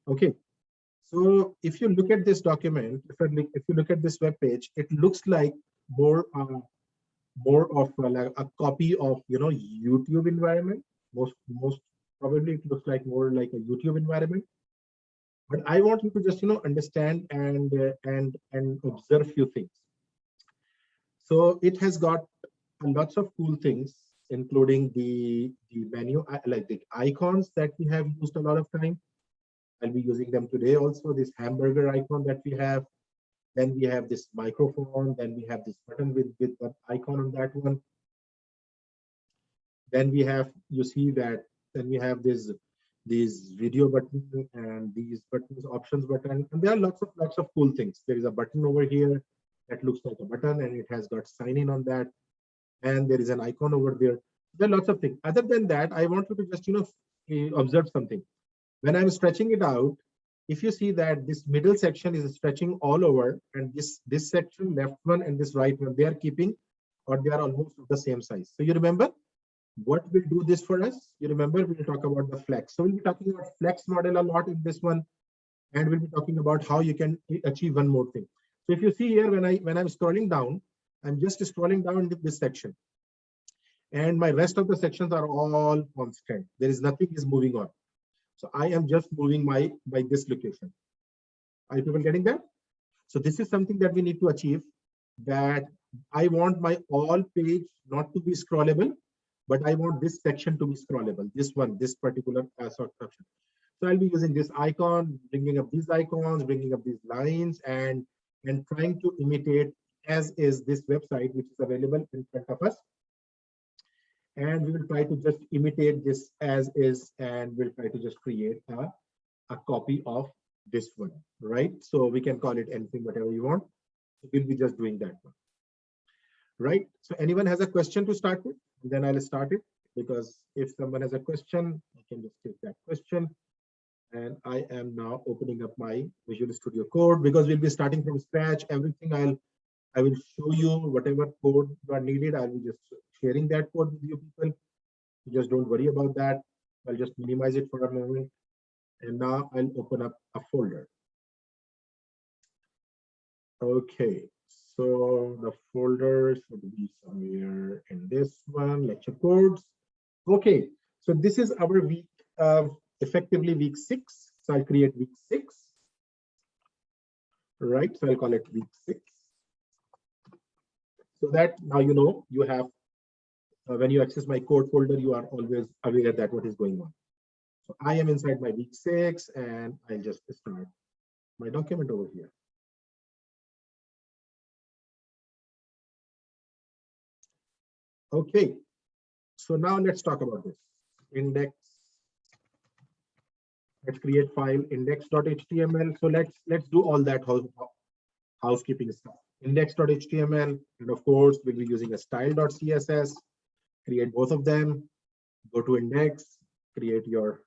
Okay. So if you look at this document, if you look at this web page, it looks like more more of like a copy of YouTube environment. Most probably it looks like more like a YouTube environment. But I want you to just understand and observe few things. So it has got lots of cool things, including the menu, like the icons that we have used a lot of time. I'll be using them today also. This hamburger icon that we have. Then we have this microphone. Then we have this button with the icon on that one. Then we have, you see that, then we have this these video button and these buttons, options button, and there are lots of cool things. There is a button over here that looks like a button, and it has got sign in on that, and there is an icon over there. There are lots of things. Other than that, I want you to just observe something. When I'm stretching it out, if you see that this middle section is stretching all over, and this section, left one and this right one, they are keeping, or they are almost of the same size. So you remember what will do this for us? You remember we'll talk about the flex. So we'll be talking about flex model a lot in this one, and we'll be talking about how you can achieve one more thing. So if you see here, when I'm scrolling down, I'm just scrolling down into this section, and my rest of the sections are all constant. There is nothing is moving on. So I am just moving by this location. Are people getting that? So this is something that we need to achieve, that I want my all page not to be scrollable, but I want this section to be scrollable. This one, this particular sort of section. So I'll be using this icon, bringing up these icons, bringing up these lines, and trying to imitate as is this website, which is available in front of us. And we will try to just imitate this as is, and we'll try to just create a copy of this one, right? So we can call it anything, whatever you want. We'll be just doing that one, right? So anyone has a question to start with? And then I'll start it, because if someone has a question, I can just take that question. And I am now opening up my Visual Studio Code, because we'll be starting from scratch. Everything I will show you, whatever code you are needed. I'll be just sharing that code with you people. Just don't worry about that. I'll just minimize it for a moment. And now I'll open up a folder. Okay, so the folder should be somewhere in this one, lecture codes. Okay, so this is our week, effectively week 6. So I'll create week 6. Right, so I'll call it week 6. So that now you have, when you access my code folder, you are always aware that what is going on. So I am inside my week 6, and I'll just start my document over here. Okay, so now let's talk about this index. Let's create file index.html. So let's do all that housekeeping stuff. Index.html, and of course we'll be using a style.css. Create both of them. Go to index, create your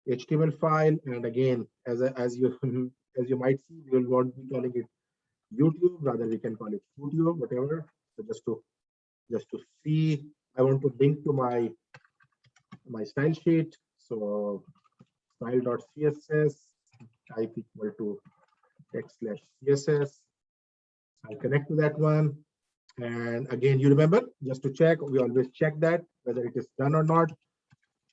HTML file, and again, as you might see, we will not be calling it YouTube. Rather, we can call it Studio, whatever. So just to see, I want to link to my style sheet. So style.css type equal to text/css. I'll connect to that one. And again, you remember, just to check, we always check that whether it is done or not.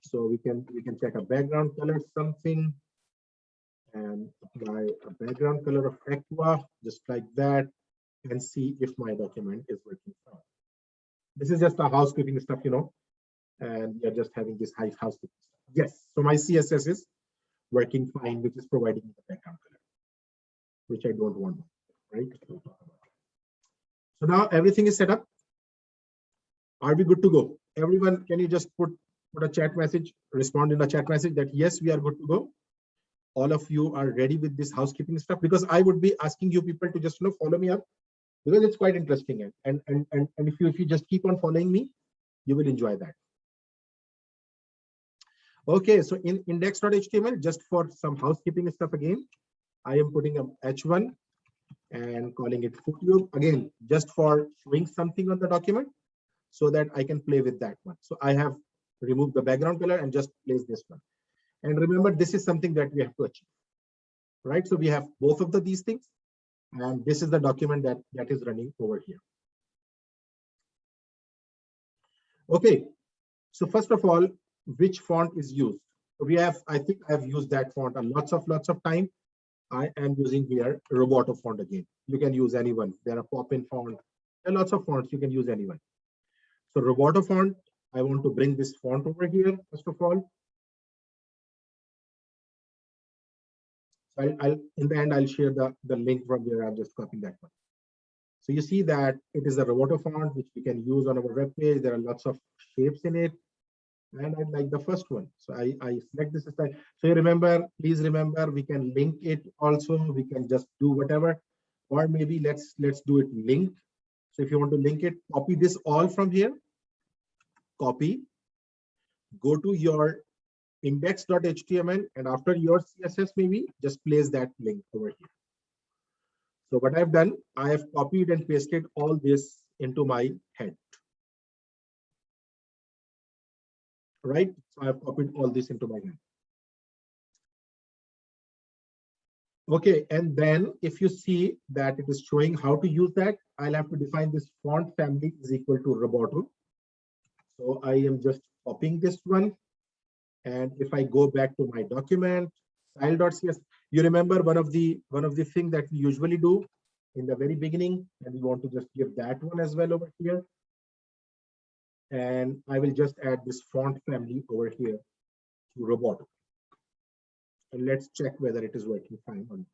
So we can check a background color something, and apply a background color of aqua, just like that, and see if my document is working fine. This is just a housekeeping stuff, and we are just having this housekeeping stuff. Yes, so my CSS is working fine, which is providing me the background color, which I don't want, right? So now everything is set up. Are we good to go? Everyone, can you just put a chat message, respond in the chat message that yes, we are good to go. All of you are ready with this housekeeping stuff, because I would be asking you people to just follow me up, because it's quite interesting. And if you just keep on following me, you will enjoy that. Okay, so in index.html, just for some housekeeping stuff again, I am putting a h1 and calling it foottube, again, just for showing something on the document, so that I can play with that one. So I have removed the background color and just place this one. And remember, this is something that we have to achieve. right? So we have both of these things, and this is the document that is running over here. Okay, so first of all, which font is used? We have, I think I have used that font a lots of time. I am using here Roboto font again. You can use anyone. There are pop-in font. There are lots of fonts. You can use anyone. So Roboto font, I want to bring this font over here, first of all. So I'll in the end, I'll share the link from where I'm just copying that one. So you see that it is a Roboto font, which we can use on our web page. There are lots of shapes in it. And I like the first one. So I select this style. So you remember, please remember, we can link it also. We can just do whatever, or maybe let's do it linked. So if you want to link it, copy this all from here, copy, go to your index.html, and after your CSS, maybe just place that link over here. So what I've done, I have copied and pasted all this into my head. Right? So I've copied all this into my head. Okay, and then if you see that it is showing how to use that, I'll have to define this font family is equal to Roboto. So I am just copying this one. And if I go back to my document, style.cs, you remember one of the things that we usually do in the very beginning, and we want to just give that one as well over here. And I will just add this font family over here to Roboto. And let's check whether it is working fine or not.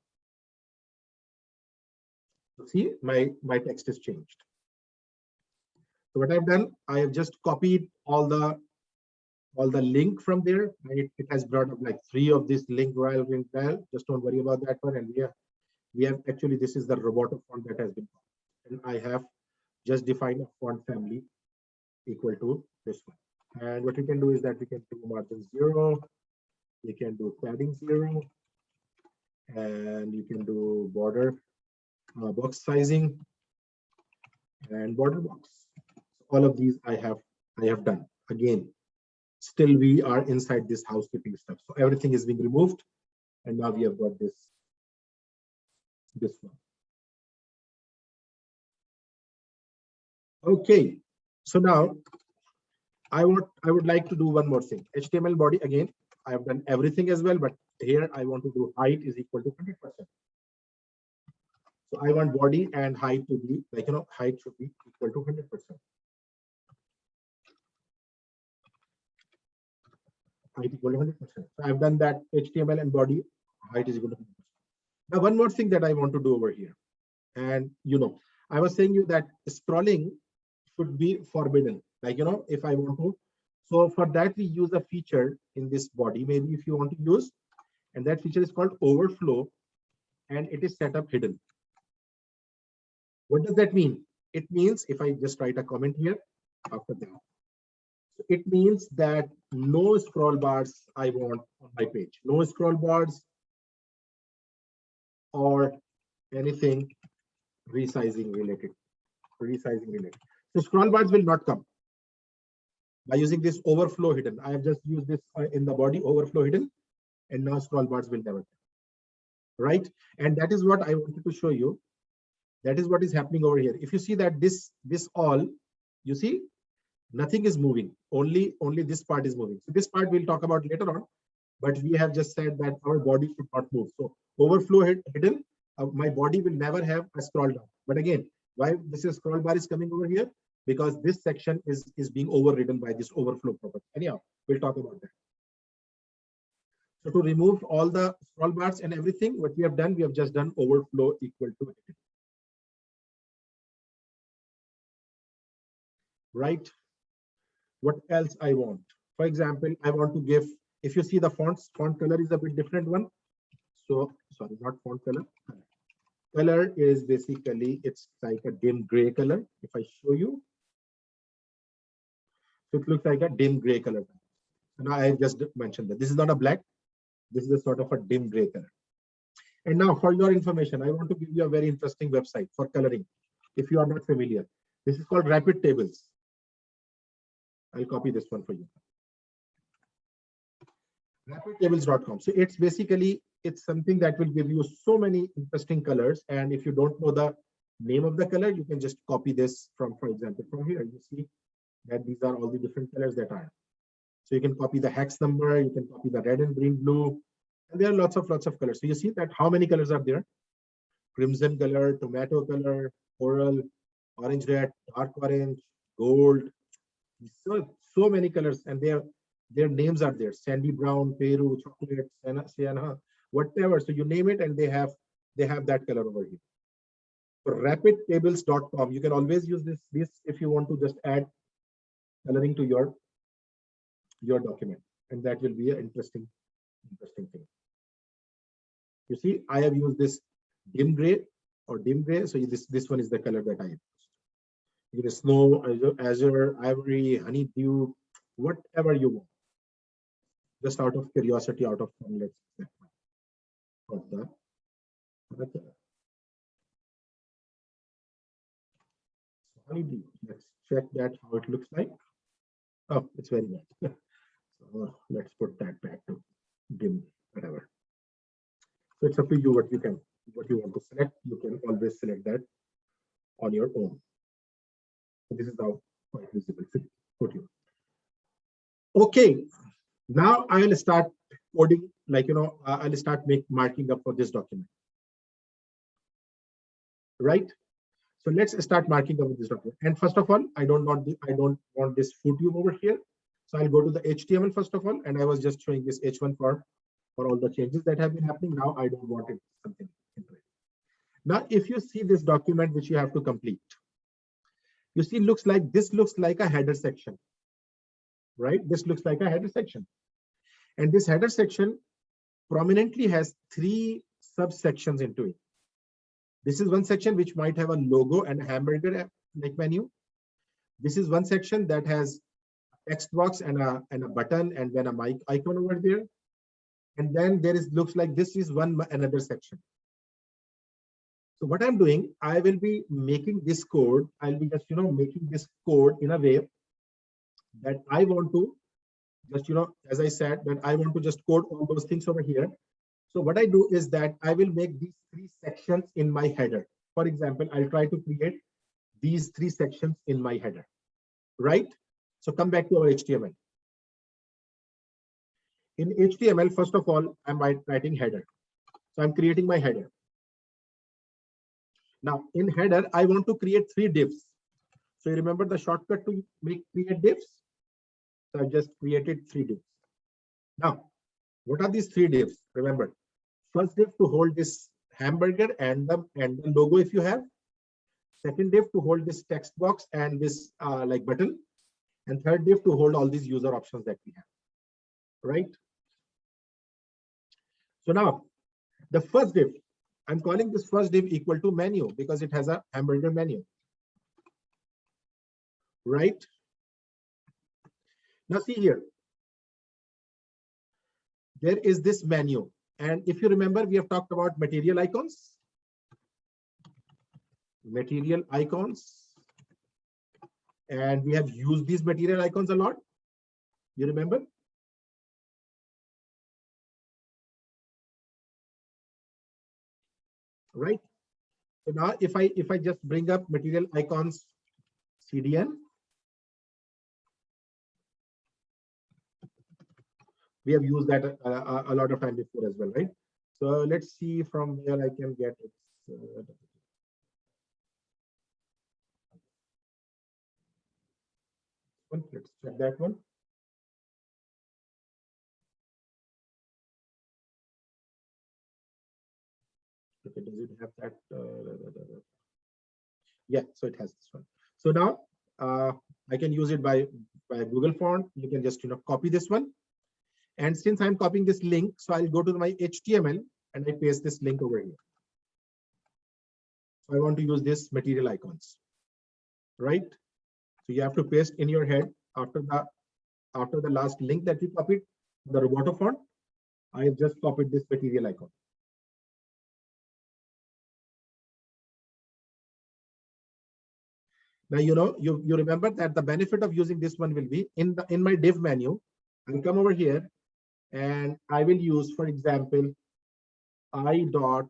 So see, my text is changed. So what I've done, I have just copied all the link from there. And it has brought up like 3 of this link royal. Just don't worry about that one. And we have actually, this is the Roboto font that has been copied. And I have just defined a font family equal to this one. And what we can do is that we can do margin 0, we can do padding 0, and you can do border box sizing and border box. All of these I have done. Again, still we are inside this housekeeping stuff. So everything is being removed, and now we have got this one. Okay, so now I would like to do one more thing. HTML body, again, I have done everything as well, but here I want to do height is equal to 100%. So I want body and height to be like, height should be equal to 100%. Height equal to 100%. So I've done that HTML and body height is equal to 100%. Now, one more thing that I want to do over here. And, I was saying you that scrolling should be forbidden. Like, if I want to. So for that, we use a feature in this body, maybe if you want to use, and that feature is called overflow, and it is set up hidden. What does that mean? It means, if I just write a comment here after that, it means that no scroll bars I want on my page, no scroll bars or anything resizing related. So scroll bars will not come by using this overflow hidden. I have just used this in the body overflow hidden, and now scroll bars will never come. Right? And that is what I wanted to show you. That is what is happening over here. If you see that this all, you see, nothing is moving. Only this part is moving. So this part we'll talk about later on, but we have just said that our body should not move. So overflow hidden, my body will never have a scroll down. But again, why this is scroll bar is coming over here? Because this section is being overridden by this overflow property. Anyhow, we'll talk about that. So to remove all the scroll bars and everything, what we have done, we have just done overflow equal to hidden. Right? What else I want? For example, I want to give, if you see the font color is a bit different one. So, sorry, not font color. Color is basically, it's like a dim gray color. If I show you, so it looks like a dim gray color. And I just mentioned that this is not a black, this is a sort of a dim gray color. And now for your information, I want to give you a very interesting website for coloring. If you are not familiar, this is called Rapid Tables. I'll copy this one for you. Rapidtables.com. So it's basically it's something that will give you so many interesting colors. And if you don't know the name of the color, you can just copy this from, for example, from here. You see that these are all the different colors that are. So you can copy the hex number, you can copy the red and green, blue, and there are lots of colors. So you see that how many colors are there? Crimson color, tomato color, coral, orange red, dark orange, gold. So many colors, and their names are there: sandy brown, Peru, chocolate, sienna, whatever. So you name it, and they have that color over here. So rapidtables.com, you can always use this if you want to just add coloring to your document, and that will be an interesting thing. You see, I have used this dim gray. So this one is the color that I used. You can snow, azure, ivory, honeydew, whatever you want. Just out of curiosity, out of fun, let's check the color. Honeydew. Let's check that how it looks like. Oh, it's very nice. So let's put that back to dim, whatever. So it's up to you what you want to select. You can always select that on your own. So this is how quite visible for you. Okay, now I will start coding, like, I'll start marking up for this document. Right? So let's start marking up with this document. And first of all, I don't want this FoodTube over here. So I'll go to the HTML first of all, and I was just showing this H1 for all the changes that have been happening. Now I don't want it something. Now, if you see this document which you have to complete, you see this looks like a header section, right? This looks like a header section, and this header section prominently has 3 subsections into it. This is one section which might have a logo and a hamburger like menu. This is one section that has a text box and a button and then a mic icon over there. And then there looks like this is another section. So what I'm doing, I will be making this code. I'll be just making this code in a way that I want to just as I said, that I want to just code all those things over here. So what I do is that I will make these 3 sections in my header. For example, I'll try to create these 3 sections in my header, right? So come back to our HTML. In HTML, first of all, I'm writing header. So I'm creating my header. Now in header, I want to create 3 divs. So you remember the shortcut to create divs? So I just created 3 divs. Now, what are these 3 divs? Remember, first div to hold this hamburger and the logo if you have. Second div to hold this text box and this like button. And third div to hold all these user options that we have, right? So now, the first div, I'm calling this first div equal to menu because it has a hamburger menu, right? Now see here, there is this menu. And if you remember, we have talked about material icons. Material icons. And we have used these material icons a lot. You remember? Right? So now if I just bring up material icons CDN, we have used that a lot of time before as well, right? So let's see from where I can get it. Let's check that one. Okay, does it have that? Yeah, so it has this one. So now I can use it by Google Font. You can just copy this one. And since I'm copying this link, so I'll go to my HTML and I paste this link over here. So I want to use this material icons, right? So you have to paste in your head after the last link that you copied, the Roboto font. I have just copied this material icon. Now you remember that the benefit of using this one will be in my div menu. I'll come over here and I will use, for example, I dot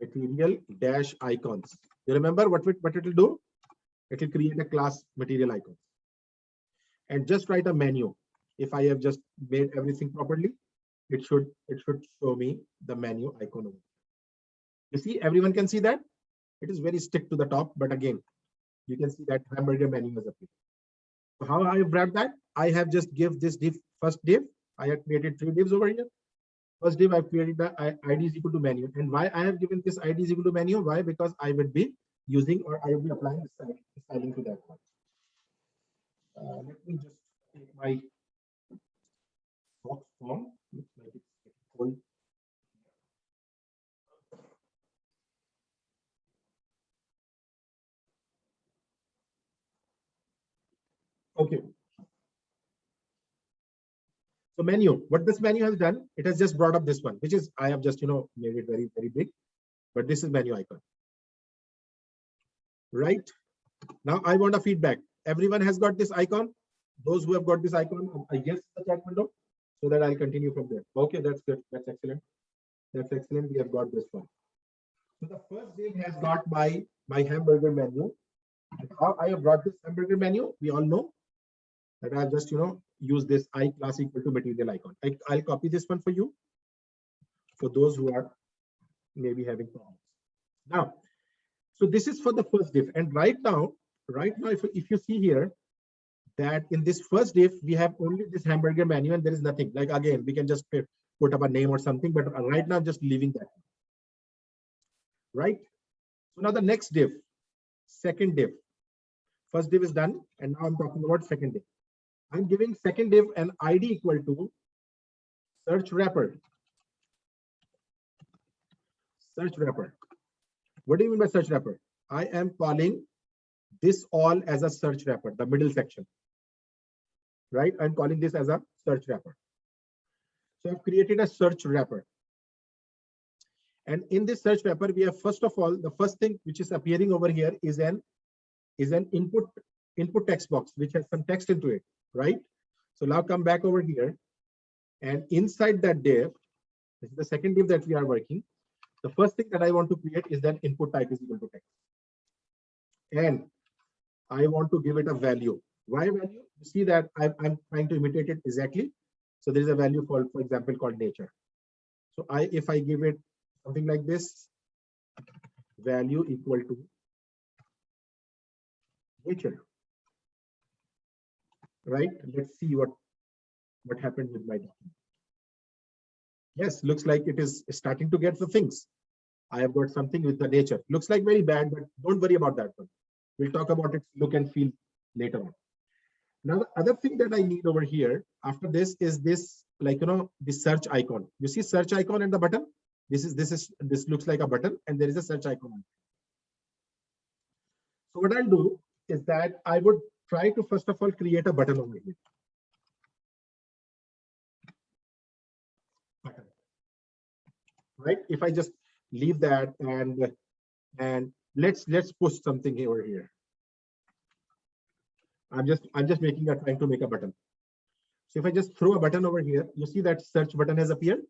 material dash icons. You remember what it will do? It will create a class material icon and just write a menu. If I have just made everything properly, it should show me the menu icon. You see, everyone can see that it is very stick to the top, but again, you can see that hamburger menu has appeared. So how I have wrapped that? I have just give this div first div. I have created 3 divs over here. First div, I've created the ID is equal to menu. And why I have given this ID is equal to menu? Why? Because I would be using or I will be applying the styling to that one. Let me just take my box form. Looks like it's cold. Okay. So menu, what this menu has done, it has just brought up this one, which is I have just made it very, very big, but this is menu icon. Right now, I want a feedback. Everyone has got this icon. Those who have got this icon, I guess the chat window, so that I'll continue from there. Okay, that's good. That's excellent. That's excellent. We have got this one. So the first div has got my hamburger menu. And how I have brought this hamburger menu, we all know that I've just use this I class equal to material icon. I'll copy this one for you, for those who are maybe having problems. Now, so this is for the first div, and right now, if you see here, that in this first div we have only this hamburger menu and there is nothing. Like again, we can just put up a name or something, but right now I'm just leaving that. Right. So now the next div, second div. First div is done, and now I'm talking about second div. I'm giving second div an ID equal to search wrapper. Search wrapper. What do you mean by search wrapper? I am calling this all as a search wrapper, the middle section. Right? I'm calling this as a search wrapper. So I've created a search wrapper. And in this search wrapper, we have, first of all, the first thing which is appearing over here is an input text box, which has some text into it, right? So now come back over here, and inside that div, this is the second div that we are working. The first thing that I want to create is that input type is equal to text. And I want to give it a value. Why value? You see that I'm trying to imitate it exactly. So there is a value called, for example, called nature. So if I give it something like this, value equal to nature. Right? Let's see what happened with my document. Yes, looks like it is starting to get the things. I have got something with the nature. Looks like very bad, but don't worry about that one. We'll talk about its look and feel later on. Now, the other thing that I need over here after this is this, like, the search icon. You see search icon and the button? This looks like a button, and there is a search icon. So what I'll do is that I would try to first of all create a button over here. Button. Right? If I just leave that and let's push something over here. I'm just trying to make a button. So if I just throw a button over here, you see that search button has appeared,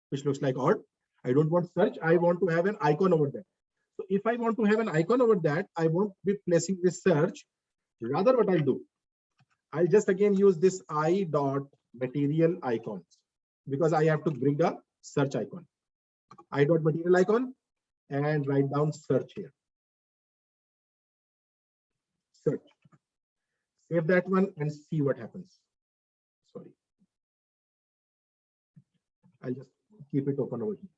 which looks like odd. I don't want search. I want to have an icon over there. So if I want to have an icon over that, I won't be placing this search. Rather, what I'll do, I'll just again use this I dot material icons, because I have to bring a search icon. I dot material icon and write down search here. Search. Save that one and see what happens. Sorry. I'll just keep it open over here.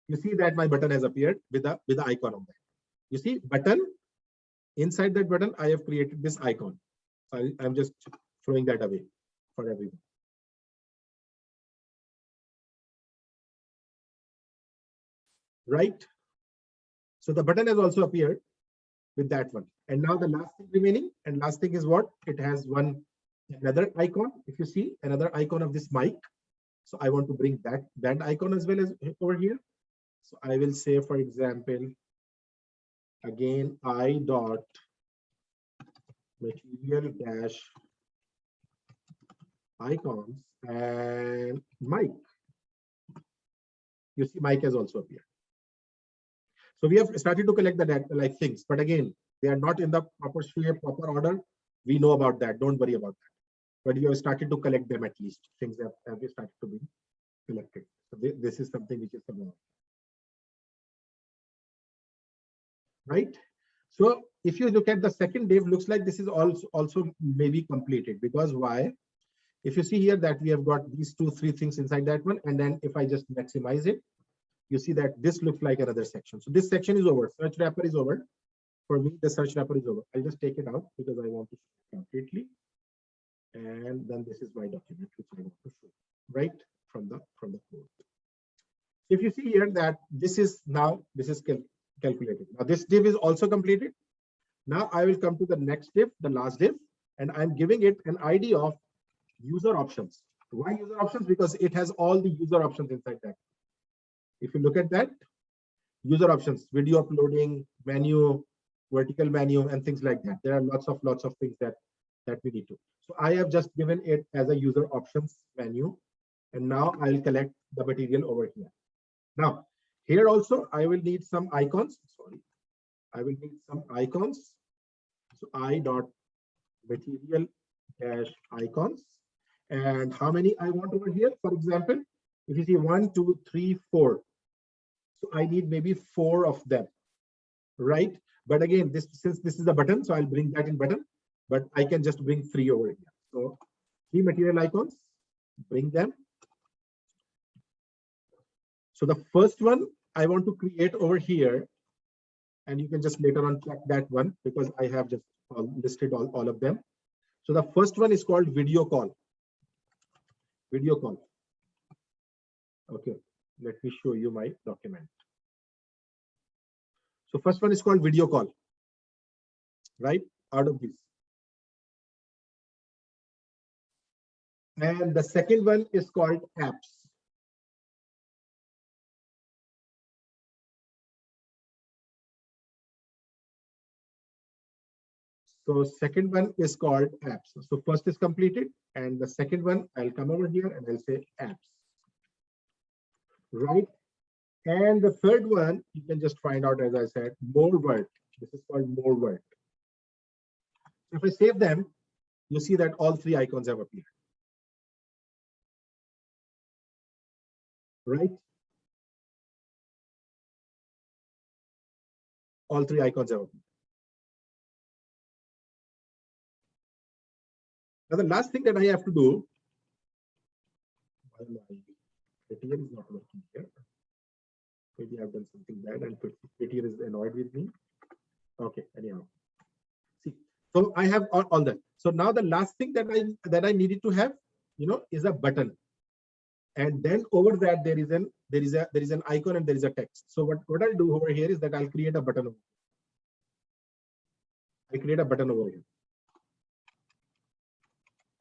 You see that my button has appeared with the icon on that. You see button, inside that button, I have created this icon. So I'm just throwing that away for everyone. Right? So the button has also appeared with that one. And now the last thing remaining, and last thing is what? It has another icon. If you see another icon of this mic. So I want to bring that icon as well as over here. So I will say, for example, again, I dot material dash icons, and Mike. You see Mike has also appeared. So we have started to collect the data like things, but again, they are not in the proper shape, proper order. We know about that. Don't worry about that. But you have started to collect them at least. Things have started to be collected. So this is something which is coming up. Right? So if you look at the second div, looks like this is also maybe completed, because why? If you see here that we have got these 3 things inside that one, and then if I just maximize it, you see that this looks like another section. So this section is over. Search wrapper is over. For me, the search wrapper is over. I'll just take it out because I want to show it completely. And then this is my document which I want to show, right from the code. If you see here that this is calculated. Now this div is also completed. Now I will come to the next div, the last div, and I'm giving it an ID of user options. Why user options? Because it has all the user options inside that. If you look at that, user options, video uploading, menu, vertical menu, and things like that. There are lots of things that we need to. So I have just given it as a user options menu, and now I'll collect the material over here. Now, here also I will need some icons. Sorry, I will need some icons. So I.material-icons. And how many I want over here? For example, if you see 1, 2, 3, 4. So I need maybe 4 of them, right? But again, since this is a button, so I'll bring that in button, but I can just bring 3 over here. So 3 material icons, bring them. So the first one I want to create over here, and you can just later on check that one because I have just listed all of them. So the first one is called video call. Video call. Okay, let me show you my document. So first one is called video call, right? Out of this. And the second one is called apps. So second one is called apps. So first is completed, and the second one, I'll come over here and I'll say apps, right? And the third one, you can just find out, as I said, more work. This is called more work. So if I save them, you see that all 3 icons have appeared, right? All 3 icons have appeared. Now the last thing that I have to do, my Prettier is not working here. Maybe I've done something bad and Prettier is annoyed with me. Okay, anyhow. See, so I have all that. So now the last thing that I needed to have, is a button. And then over that there is an icon and there is a text. So what I'll do over here is that I'll create a button. I create a button over here.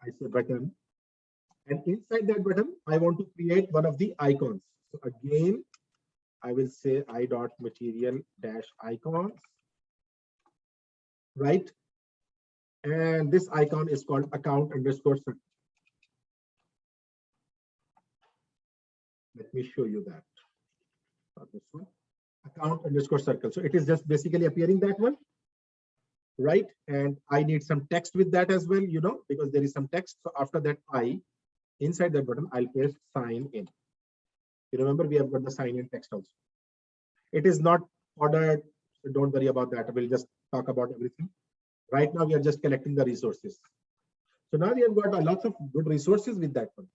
I say button, and inside that button I want to create one of the icons. So again, I will say I.material-icons, right? And this icon is called account_circle. Let me show you that. This one, account_circle. So it is just basically appearing that one, right? And I need some text with that as well, because there is some text. So after that, inside that button, I'll paste sign in. You remember we have got the sign in text also. It is not ordered, so don't worry about that. We'll just talk about everything. Right now, we are just collecting the resources. So now we have got a lot of good resources with that one.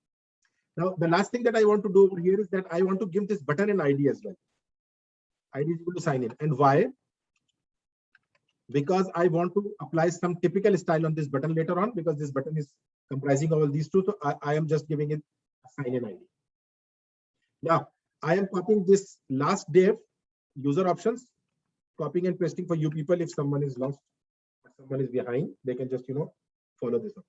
Now, the last thing that I want to do over here is that I want to give this button an ID as well. ID is equal to sign in. And why? Because I want to apply some typical style on this button later on, because this button is comprising of all these 2. So I am just giving it a sign in ID. Now, I am copying this last div, user options, copying and pasting for you people. If someone is lost, if someone is behind, they can just, follow this up.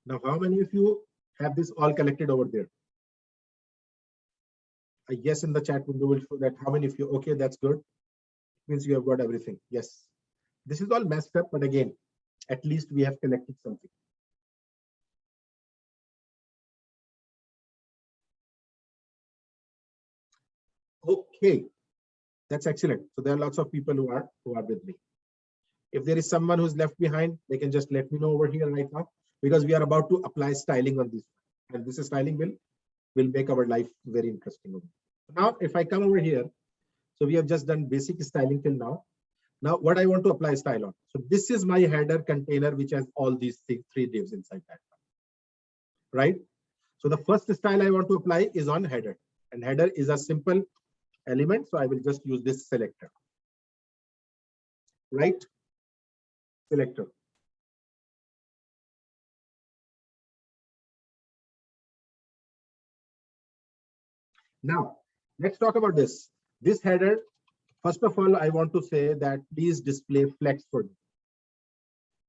Now, how many of you have this all collected over there? A yes in the chat window will show that how many of you, okay, that's good. It means you have got everything. Yes. This is all messed up, but again, at least we have collected something. Okay, that's excellent. So there are lots of people who are with me. If there is someone who's left behind, they can just let me know over here right now, because we are about to apply styling on this, and this styling will make our life very interesting. Now, if I come over here, so we have just done basic styling till now. Now, what I want to apply style on. So this is my header container, which has all these three divs inside that, right? So the first style I want to apply is on header, and header is a simple element. So I will just use this selector, right? Selector. Now, let's talk about this. This header, first of all, I want to say that please display flex for me.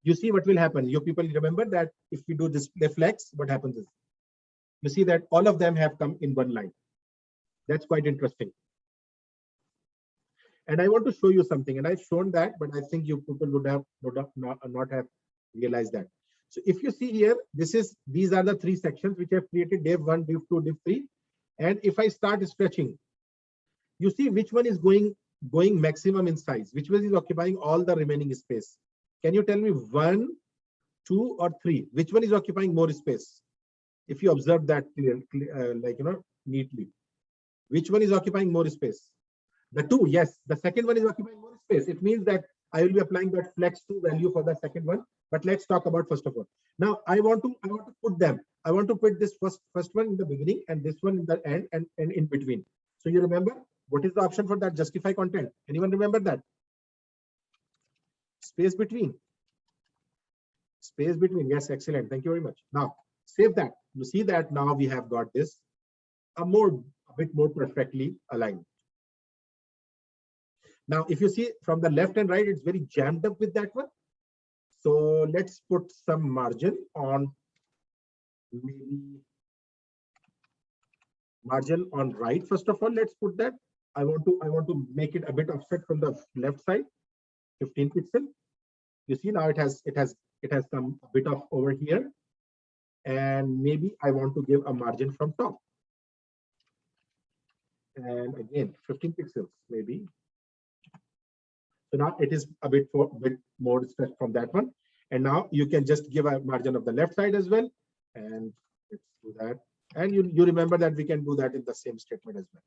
You see what will happen. You people remember that if we do display flex, what happens is, you see that all of them have come in one line. That's quite interesting. And I want to show you something, and I've shown that, but I think you people would not have realized that. So if you see here, these are the three sections which have created div 1, div 2, div 3. And if I start stretching, you see which one is going maximum in size, which one is occupying all the remaining space. Can you tell me 1, 2, or 3? Which one is occupying more space? If you observe that neatly, which one is occupying more space? The 2, yes. The second one is occupying more space. It means that I will be applying that flex 2 value for the second one. But let's talk about first of all. Now I want to put them. I want to put this first one in the beginning and this one in the end and in between. So you remember what is the option for that? Justify content. Anyone remember that? Space between. Space between. Yes, excellent. Thank you very much. Now save that. You see that now we have got this a bit more perfectly aligned. Now, if you see from the left and right, it's very jammed up with that one. So let's put some margin on, maybe margin on right. First of all, let's put that. I want to make it a bit offset from the left side, 15 pixel. You see now it has come a bit of over here, and maybe I want to give a margin from top, and again 15 pixels maybe. So now it is a bit more stretched from that one. And now you can just give a margin of the left side as well. And let's do that. And you remember that we can do that in the same statement as well.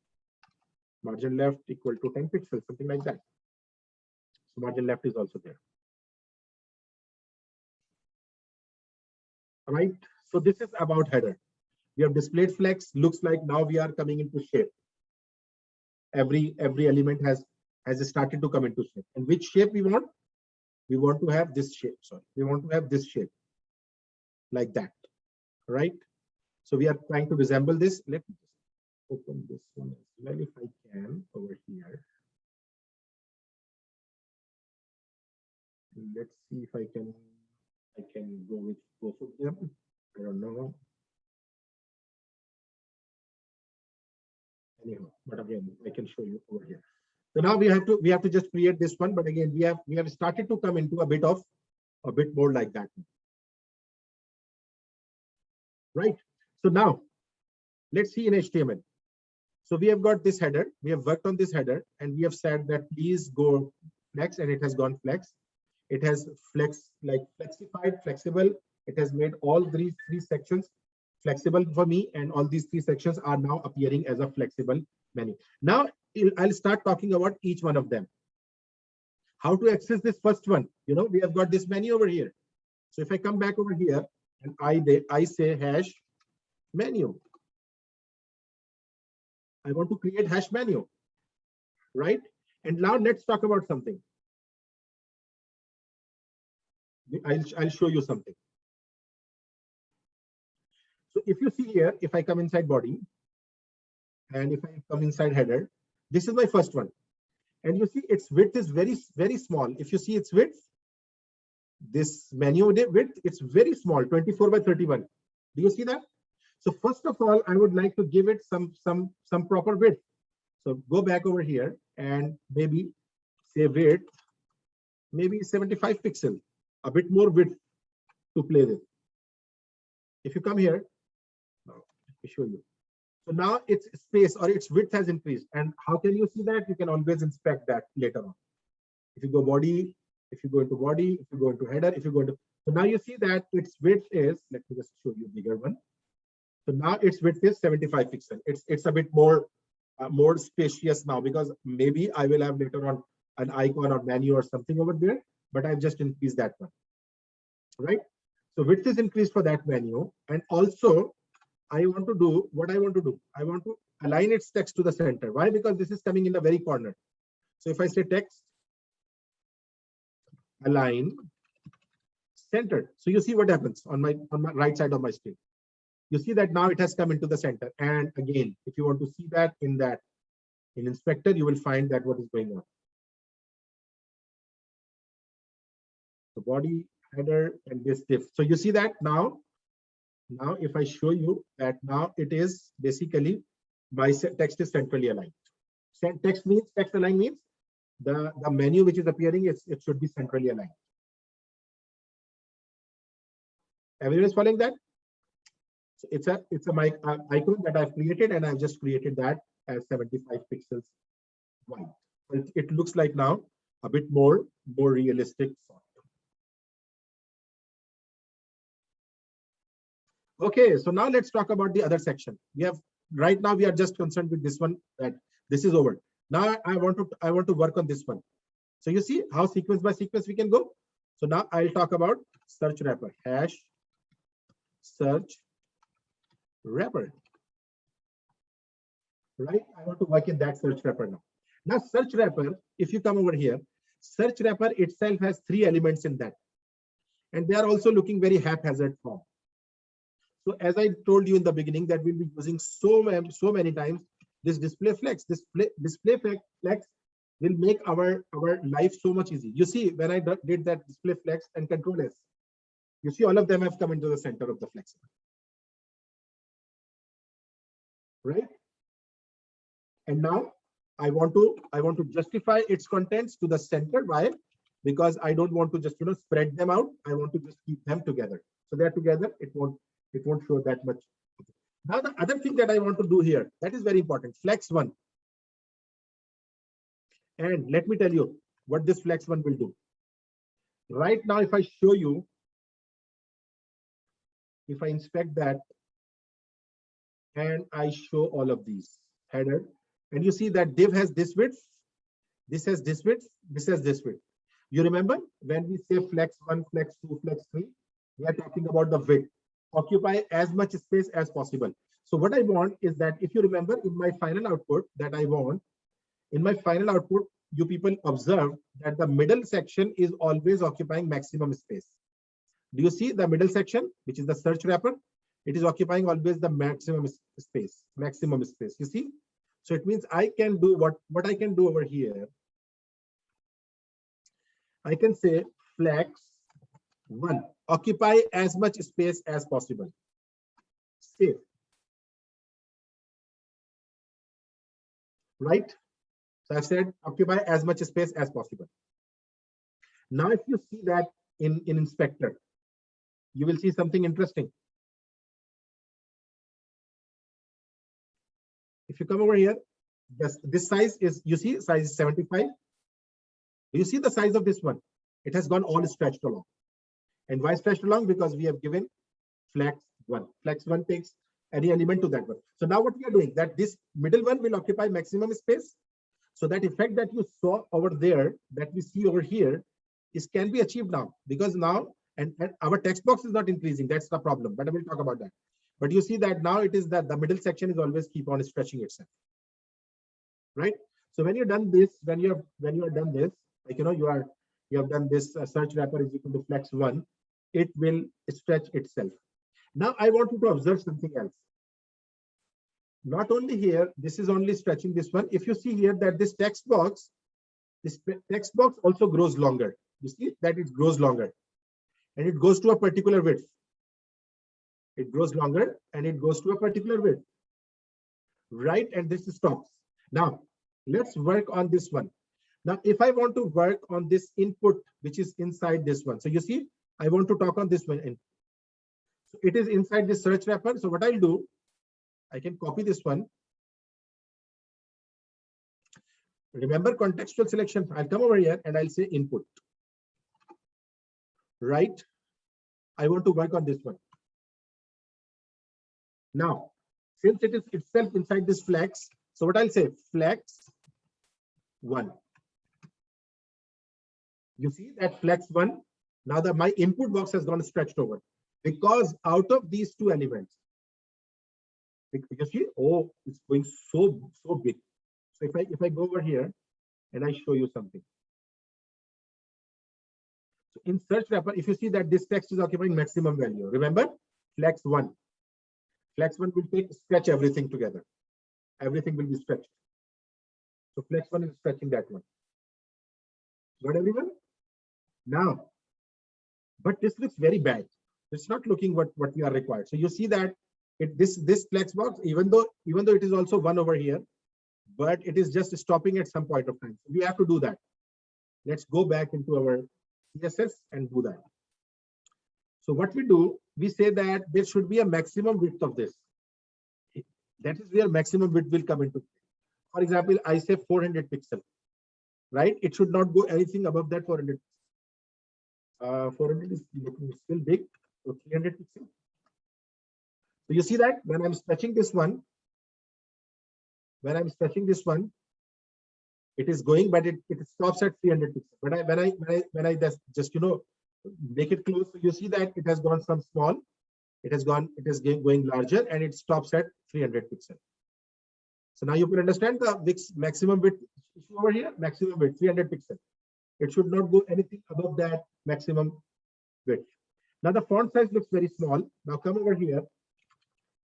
Margin left equal to 10 pixels, something like that. So margin left is also there. All right. So this is about header. We have displayed flex. Looks like now we are coming into shape. Every element has started to come into shape. And which shape we want? We want to have this shape. Sorry, we want to have this shape like that, right? So we are trying to resemble this. Let me just open this one as well if I can over here. Let's see if I can go with both of them. I don't know. Anyhow, but again, I can show you over here. So now we have to just create this one, but again we have started to come into a bit more like that, right? So now let's see in HTML. So we have got this header. We have worked on this header, and we have said that please go flex, and it has gone flex. It has flex, like flexified, flexible. It has made all three sections flexible for me, and all these three sections are now appearing as a flexible menu. Now I'll start talking about each one of them. How to access this first one? You know, we have got this menu over here. So if I come back over here and I say hash menu, I want to create hash menu, right? And now let's talk about something. I'll show you something. So if you see here, if I come inside body, and if I come inside header, this is my first one. And you see its width is very, very small. If you see its width, this menu width, it's very small, 24 by 31. Do you see that? So first of all, I would like to give it some proper width. So go back over here and maybe say width maybe 75 pixels, a bit more width to play with. If you come here, now let me show you. So now its space or its width has increased. And how can you see that? You can always inspect that later on. If you go body, if you go into body, if you go into header, if you go into, so now you see that its width is, let me just show you a bigger one. So now its width is 75 pixels. It's a bit more more spacious now, because maybe I will have later on an icon or menu or something over there, but I've just increased that one, right? So width is increased for that menu. And also I want to do what I want to do. I want to align its text to the center. Why? Because this is coming in the very corner. So if I say text, align centered. So you see what happens on my right side of my screen. You see that now it has come into the center. And again, if you want to see that in inspector, you will find that what is going on. The body, header, and this diff. So you see that now if I show you that now it is basically my text is centrally aligned. Text align means the menu which is appearing, it should be centrally aligned. Everyone is following that? So it's a icon that I've created, and I've just created that as 75 pixels wide. It looks like now a bit more realistic. Okay, so now let's talk about the other section. Right now we are just concerned with this one, that this is over. Now I want to work on this one. So you see how sequence by sequence we can go. So now I'll talk about search wrapper, hash search wrapper. Right? I want to work in that search wrapper now. Now search wrapper, if you come over here, search wrapper itself has 3 elements in that. And they are also looking very haphazard form. So as I told you in the beginning, that we'll be using so many times this display flex. Display flex will make our life so much easy. You see, when I did that display flex and control S, you see all of them have come into the center of the flex. Right? And now I want to justify its contents to the center. Why? Because I don't want to just spread them out. I want to just keep them together. So they're together. It won't show that much. Now the other thing that I want to do here, that is very important, flex 1. And let me tell you what this flex 1 will do. Right now, if I show you, if I inspect that and I show all of these header, and you see that div has this width, this has this width, this has this width. You remember when we say flex 1, flex 2, flex 3, we are talking about the width. Occupy as much space as possible. So what I want is that, if you remember in my final output that I want, in my final output, you people observe that the middle section is always occupying maximum space. Do you see the middle section, which is the search wrapper? It is occupying always the maximum space. You see? So it means I can do what I can do over here. I can say flex 1, occupy as much space as possible. Save. Right? So I've said occupy as much space as possible. Now, if you see that in inspector, you will see something interesting. If you come over here, this size is, you see, size is 75. You see the size of this one? It has gone all stretched along. And why stretched along? Because we have given flex 1. Flex 1 takes any element to that one. So now what we are doing, that this middle one will occupy maximum space. So that effect that you saw over there, that we see over here, can be achieved now, because now, and our text box is not increasing. That's the problem, but I will talk about that. But you see that now it is that the middle section is always keep on stretching itself. Right? So when you're done this, when you are done this, like you have done this search wrapper is equal to flex 1, it will stretch itself. Now I want you to observe something else. Not only here, this is only stretching this one. If you see here that this text box also grows longer. You see that it grows longer, and it goes to a particular width. It grows longer and it goes to a particular width. Right? And this stops. Now let's work on this one. Now, if I want to work on this input, which is inside this one, so you see, I want to talk on this one. So it is inside this search wrapper. So what I'll do, I can copy this one. Remember contextual selection. I'll come over here and I'll say input. Right. I want to work on this one. Now, since it is itself inside this flex, so what I'll say, flex 1. You see that flex 1. Now my input box has gone stretched over because out of these two elements, you see, oh, it's going so big. So if I go over here and I show you something. So in search wrapper, if you see that this text is occupying maximum value, remember flex 1. Flex 1 will stretch everything together. Everything will be stretched. So flex 1 is stretching that one. Got everyone? Now, but this looks very bad. It's not looking what we are required. So you see that this flex box, even though it is also 1 over here, but it is just stopping at some point of time. So we have to do that. Let's go back into our CSS and do that. So what we do, we say that there should be a maximum width of this. That is where maximum width will come into play. For example, I say 400 pixels, right? It should not go anything above that 400. 400 is still big, so 300 pixels. So you see that when I'm stretching this one, it is going, but it stops at 300 pixels. But when I just make it close, so you see that it has gone some small, it is going larger, and it stops at 300 pixels. So now you can understand the maximum width issue over here. Maximum width 300 pixels. It should not go anything above that maximum width. Now the font size looks very small. Now come over here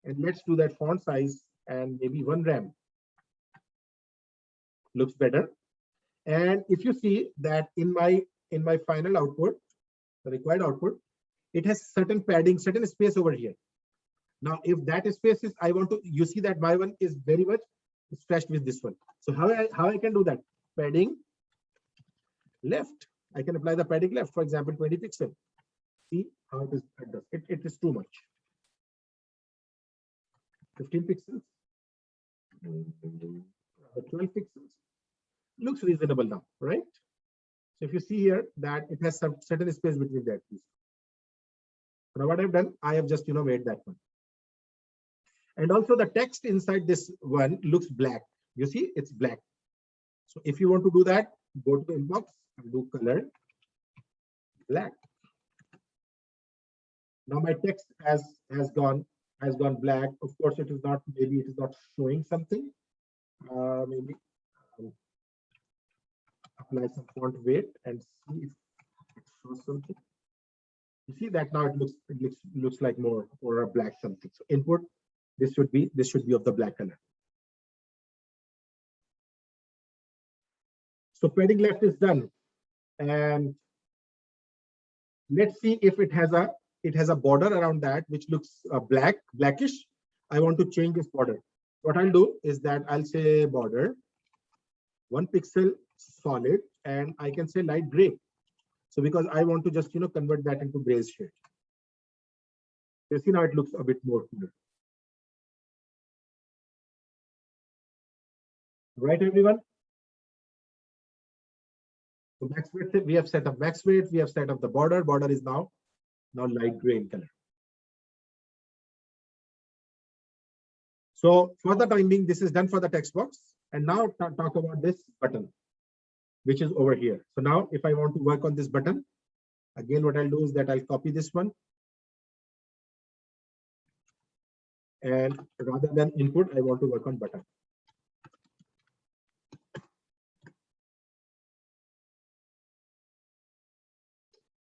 and let's do that font size, and maybe 1 rem. Looks better. And if you see that in my final output, the required output, it has certain padding, certain space over here. Now, if that space is, you see that my one is very much stretched with this one. So how I can do that? Padding left. I can apply the padding left, for example, 20 pixels. See how it is. It is too much. 15 pixels. 12 pixels. Looks reasonable now, right? So if you see here that it has some certain space between that piece. Now what I've done, I have just made that one. And also the text inside this one looks black. You see, it's black. So if you want to do that, go to the inbox and do color black. Now my text has gone black. Of course, it is not. Maybe it is not showing something. Maybe apply some font weight and see if it shows something. You see that now it looks like more or a black something. So input, this should be of the black color. So padding left is done, and let's see if it has a border around that which looks blackish. I want to change this border. What I'll do is that I'll say border 1 pixel solid, and I can say light gray. So because I want to just convert that into gray shade. You see now it looks a bit more cooler. Right, everyone? So max width, we have set up max width, we have set up the border. Border is now light gray in color. So for the time being, this is done for the text box. And now talk about this button, which is over here. So now if I want to work on this button, again, what I'll do is that I'll copy this one. And rather than input, I want to work on button.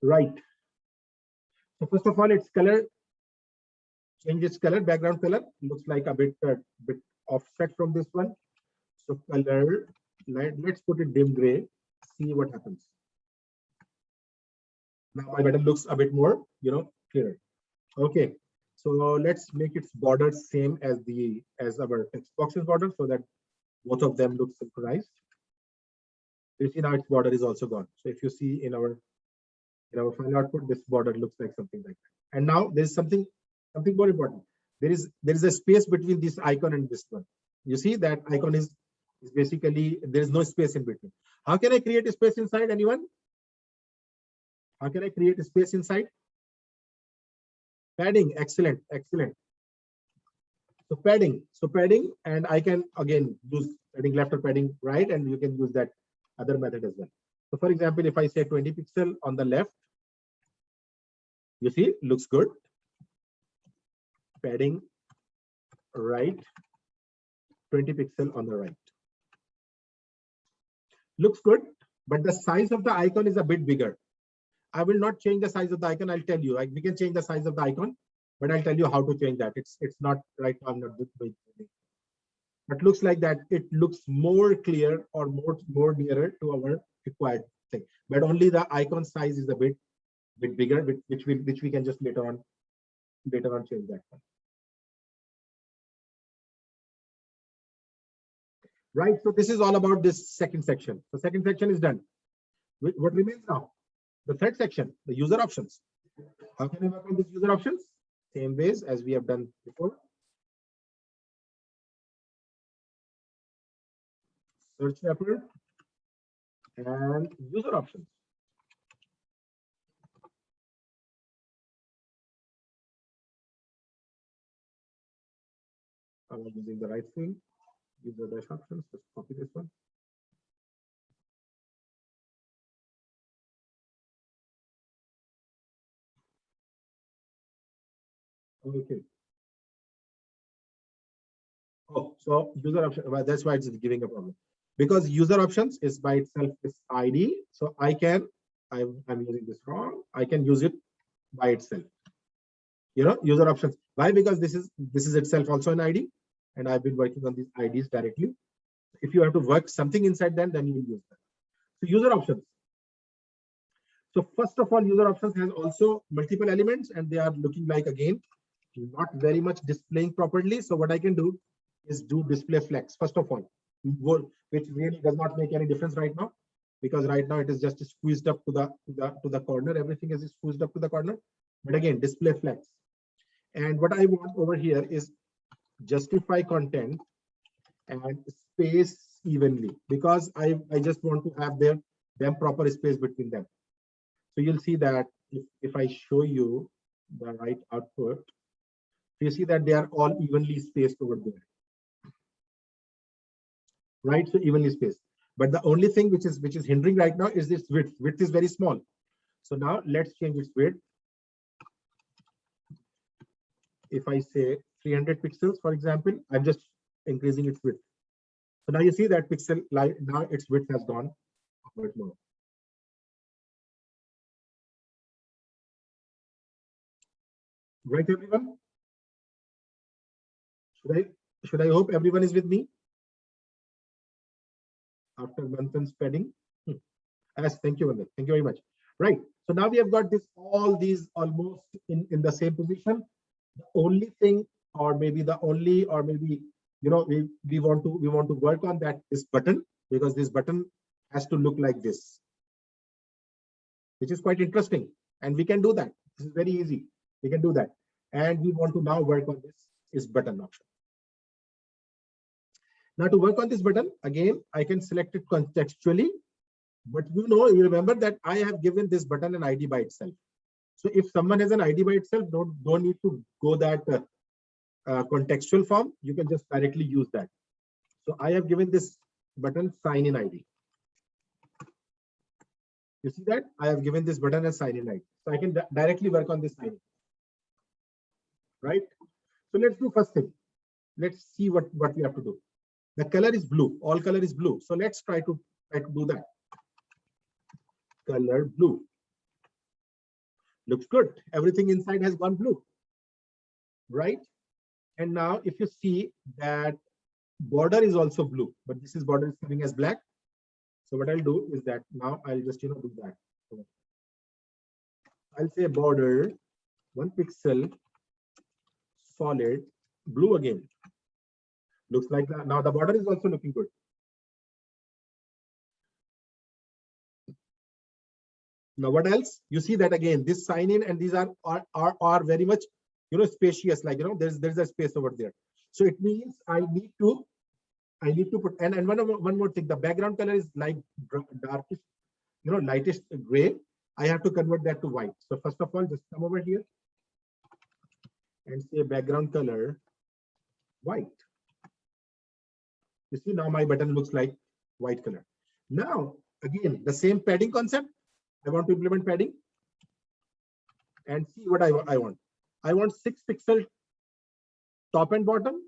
Right. So first of all, its color, change its color, background color, looks like a bit offset from this one. So color, let's put it dim gray, see what happens. Now my button looks a bit more, clearer. Okay, so let's make its border same as our text box's border so that both of them look synchronized. You see now its border is also gone. So if you see in our file output, this border looks like something like that. And now there's something more important. There is a space between this icon and this one. You see that icon is basically, there is no space in between. How can I create a space inside? Anyone? How can I create a space inside? Padding. Excellent. So padding, and I can again use padding left or padding right, and you can use that other method as well. So for example, if I say 20 pixel on the left, you see, looks good. Padding right, 20 pixel on the right. Looks good, but the size of the icon is a bit bigger. I will not change the size of the icon. I'll tell you, like, we can change the size of the icon, but I'll tell you how to change that. It's not right now. I'm not doing it. But looks like that. It looks more clear or more nearer to our required thing. But only the icon size is a bit bigger, which we can just later on change that one. Right. So this is all about this second section. The second section is done. What remains now? The third section, the user options. How can I work on these user options? Same ways as we have done before. Search wrapper and user options. I'm using the right thing. User dash options. Just copy this one. Okay. Oh, so user option. Well, that's why it's giving a problem, because user options is by itself is ID. So I'm using this wrong. I can use it by itself. User options. Why? Because this is itself also an ID, and I've been working on these IDs directly. If you have to work something inside them, then you will use that. So user options. So first of all, user options has also multiple elements, and they are looking like, again, not very much displaying properly. So what I can do is do display flex first of all, which really does not make any difference right now, because right now it is just squeezed up to the corner. Everything is squeezed up to the corner. But again, display flex. And what I want over here is justify content and space evenly, because I just want to have them proper space between them. So you'll see that if I show you the right output, you see that they are all evenly spaced over there. Right, so evenly spaced. But the only thing which is hindering right now is this width. Width is very small. So now let's change its width. If I say 300 pixels, for example, I'm just increasing its width. So now you see that pixel now its width has gone a bit more. Right, everyone? Should I hope everyone is with me after Manthan's padding? Yes, thank you, Vandana. Thank you very much. Right. So now we have got all these almost in the same position. The only thing, or maybe we want to work on this button, because this button has to look like this, which is quite interesting, and we can do that. This is very easy. We can do that, and we want to now work on this button option. Now to work on this button, again, I can select it contextually, but you remember that I have given this button an ID by itself. So if someone has an ID by itself, don't need to go that contextual form. You can just directly use that. So I have given this button sign in ID. You see that I have given this button as sign in ID. So I can directly work on this sign in. Right? So let's do first thing. Let's see what we have to do. The color is blue. All color is blue. So let's try to do that. Color blue. Looks good. Everything inside has gone blue. Right? And now if you see that border is also blue, but this border is coming as black. So what I'll do is that now I'll just do that. I'll say border 1 pixel solid blue again. Looks like that. Now the border is also looking good. Now what else? You see that again, this sign in and these are very much, you know, spacious, like, you know, there's a space over there. So it means I need to put, and one more thing, the background color is like darkish, you know, lightest gray. I have to convert that to white. So first of all, just come over here and say background color white. You see, now my button looks like white color. Now, again, the same padding concept. I want to implement padding and see what I want. I want 6 pixel top and bottom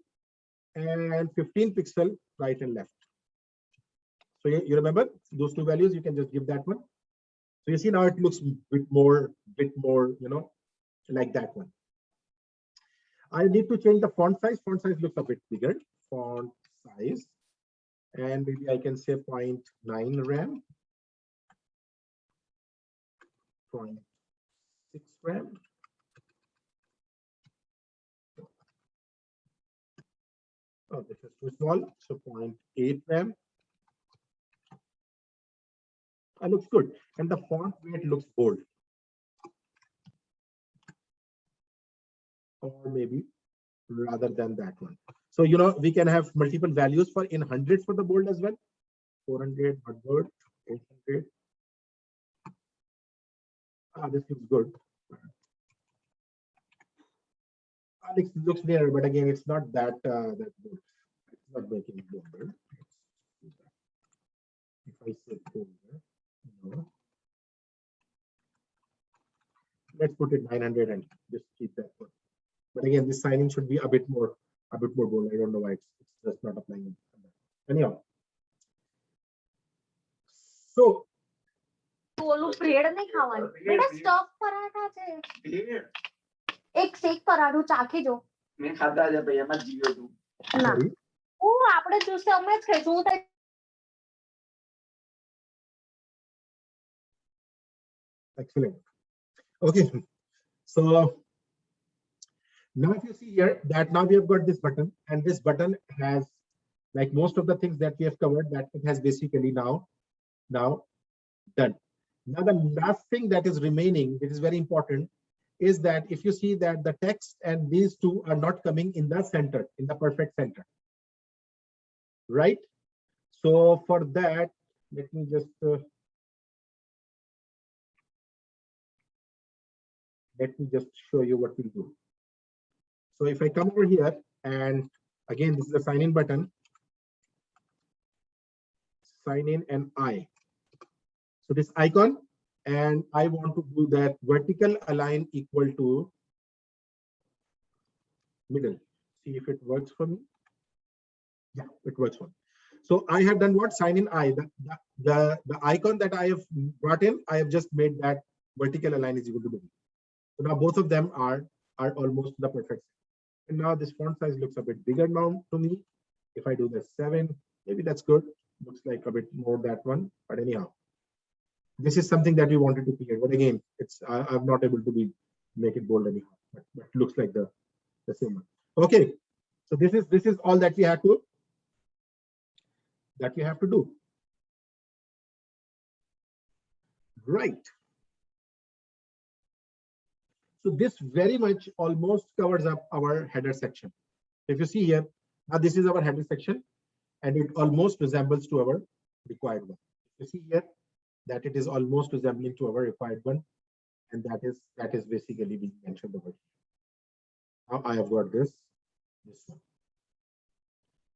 and 15 pixel right and left. So you remember those two values, you can just give that one. So you see now it looks a bit more, you know, like that one. I need to change the font size. Font size looks a bit bigger. Font size, and maybe I can say 0.9 RAM, 0.6 RAM. Oh, this is too small. So 0.8 RAM. Looks good. And the font weight looks bold. Or maybe rather than that one. So, you know, we can have multiple values for in hundreds for the bold as well. 400, not good. 800. This looks good. It looks near, but again, it's not that that good. It's not making it bolder. If I say bolder, no. Let's put it 900 and just keep that one. But again, this signing should be a bit more bold. I don't know why it's just not applying. Anyhow, so ઓલું bread નહીં ખાવાનું બેટા stuff paratha છે એક શેક પરાઠું ચાખી જો મેં ખાધા છે ભાઈ એમાં જીવ્યો તું ના હું આપણે જોશે અમે જ ખાઈશું હું excellent. Okay, so now if you see here that now we have got this button, and this button has, like most of the things that we have covered, that it has basically now done. Now the last thing that is remaining, it is very important, is that if you see that the text and these two are not coming in the center, in the perfect center, right? So for that, let me just show you what we'll do. So if I come over here, and again, this is the sign in button, sign in and so this icon, and I want to do that vertical align equal to middle. See if it works for me. Yeah, it works for me. So I have done what? Sign in the icon that I have brought in, I have just made that vertical align is equal to middle. So now both of them are almost the perfect. And now this font size looks a bit bigger now to me. If I do the 7, maybe that's good. Looks like a bit more that one, but anyhow, this is something that we wanted to create. But again, it's I'm not able to make it bold anyhow. But it looks like the same one. Okay, so this is all that we have to do. Right. So this very much almost covers up our header section. If you see here, now this is our header section, and it almost resembles to our required one. You see here that it is almost resembling to our required one, and that is basically being mentioned over here. Now I have got this one.